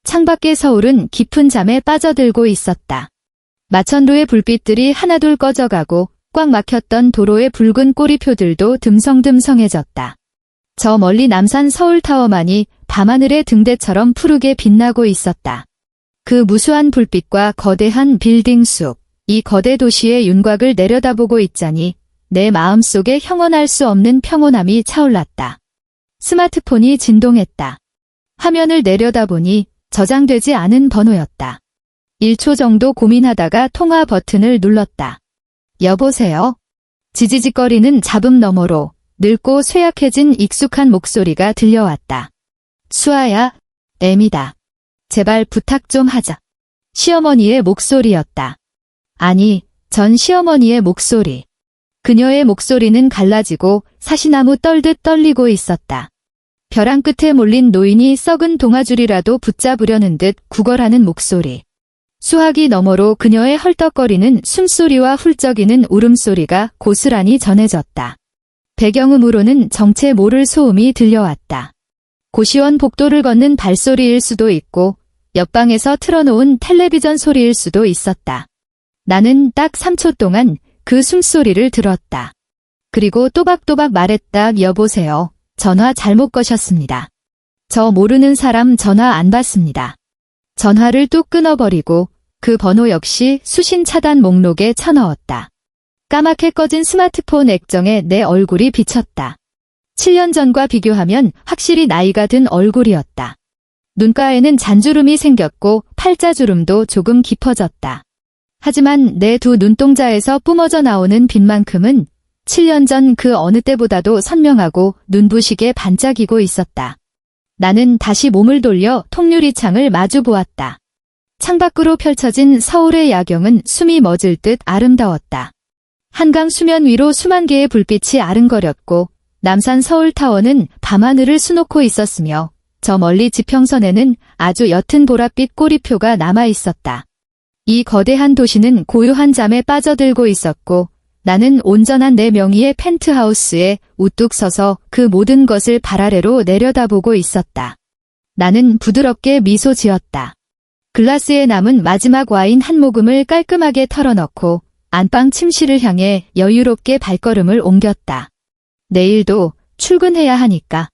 창밖의 서울은 깊은 잠에 빠져들고 있었다. 마천루의 불빛들이 하나둘 꺼져가고 꽉 막혔던 도로의 붉은 꼬리표들도 듬성듬성해졌다. 저 멀리 남산 서울타워만이 밤하늘의 등대처럼 푸르게 빛나고 있었다. 그 무수한 불빛과 거대한 빌딩 숲, 이 거대 도시의 윤곽을 내려다보고 있자니 내 마음속에 형언할 수 없는 평온함이 차올랐다. 스마트폰이 진동했다. 화면을 내려다보니 저장되지 않은 번호였다. 1초 정도 고민하다가 통화 버튼을 눌렀다. 여보세요? 지지직거리는 잡음 너머로 늙고 쇠약해진 익숙한 목소리가 들려왔다. 수아야, 애미다. 제발 부탁 좀 하자. 시어머니의 목소리였다. 아니, 전 시어머니의 목소리. 그녀의 목소리는 갈라지고 사시나무 떨듯 떨리고 있었다. 벼랑 끝에 몰린 노인이 썩은 동아줄이라도 붙잡으려는 듯 구걸하는 목소리. 수화기 너머로 그녀의 헐떡거리는 숨소리와 훌쩍이는 울음소리가 고스란히 전해졌다. 배경음으로는 정체 모를 소음이 들려왔다. 고시원 복도를 걷는 발소리일 수도 있고 옆방에서 틀어놓은 텔레비전 소리일 수도 있었다. 나는 딱 3초 동안 그 숨소리를 들었다. 그리고 또박또박 말했다. 여보세요. 전화 잘못 거셨습니다. 저 모르는 사람 전화 안 받습니다. 전화를 뚝 끊어버리고 그 번호 역시 수신 차단 목록에 쳐넣었다. 까맣게 꺼진 스마트폰 액정에 내 얼굴이 비쳤다. 7년 전과 비교하면 확실히 나이가 든 얼굴이었다. 눈가에는 잔주름이 생겼고 팔자주름도 조금 깊어졌다. 하지만 내 두 눈동자에서 뿜어져 나오는 빛만큼은 7년 전 그 어느 때보다도 선명하고 눈부시게 반짝이고 있었다. 나는 다시 몸을 돌려 통유리창을 마주 보았다. 창밖으로 펼쳐진 서울의 야경은 숨이 멎을 듯 아름다웠다. 한강 수면 위로 수만 개의 불빛이 아른거렸고 남산 서울타워는 밤하늘을 수놓고 있었으며 저 멀리 지평선에는 아주 옅은 보랏빛 꼬리표가 남아있었다. 이 거대한 도시는 고요한 잠에 빠져들고 있었고 나는 온전한 내 명의의 펜트하우스에 우뚝 서서 그 모든 것을 발 아래로 내려다보고 있었다. 나는 부드럽게 미소 지었다. 글라스에 남은 마지막 와인 한 모금을 깔끔하게 털어넣고 안방 침실을 향해 여유롭게 발걸음을 옮겼다. 내일도 출근해야 하니까.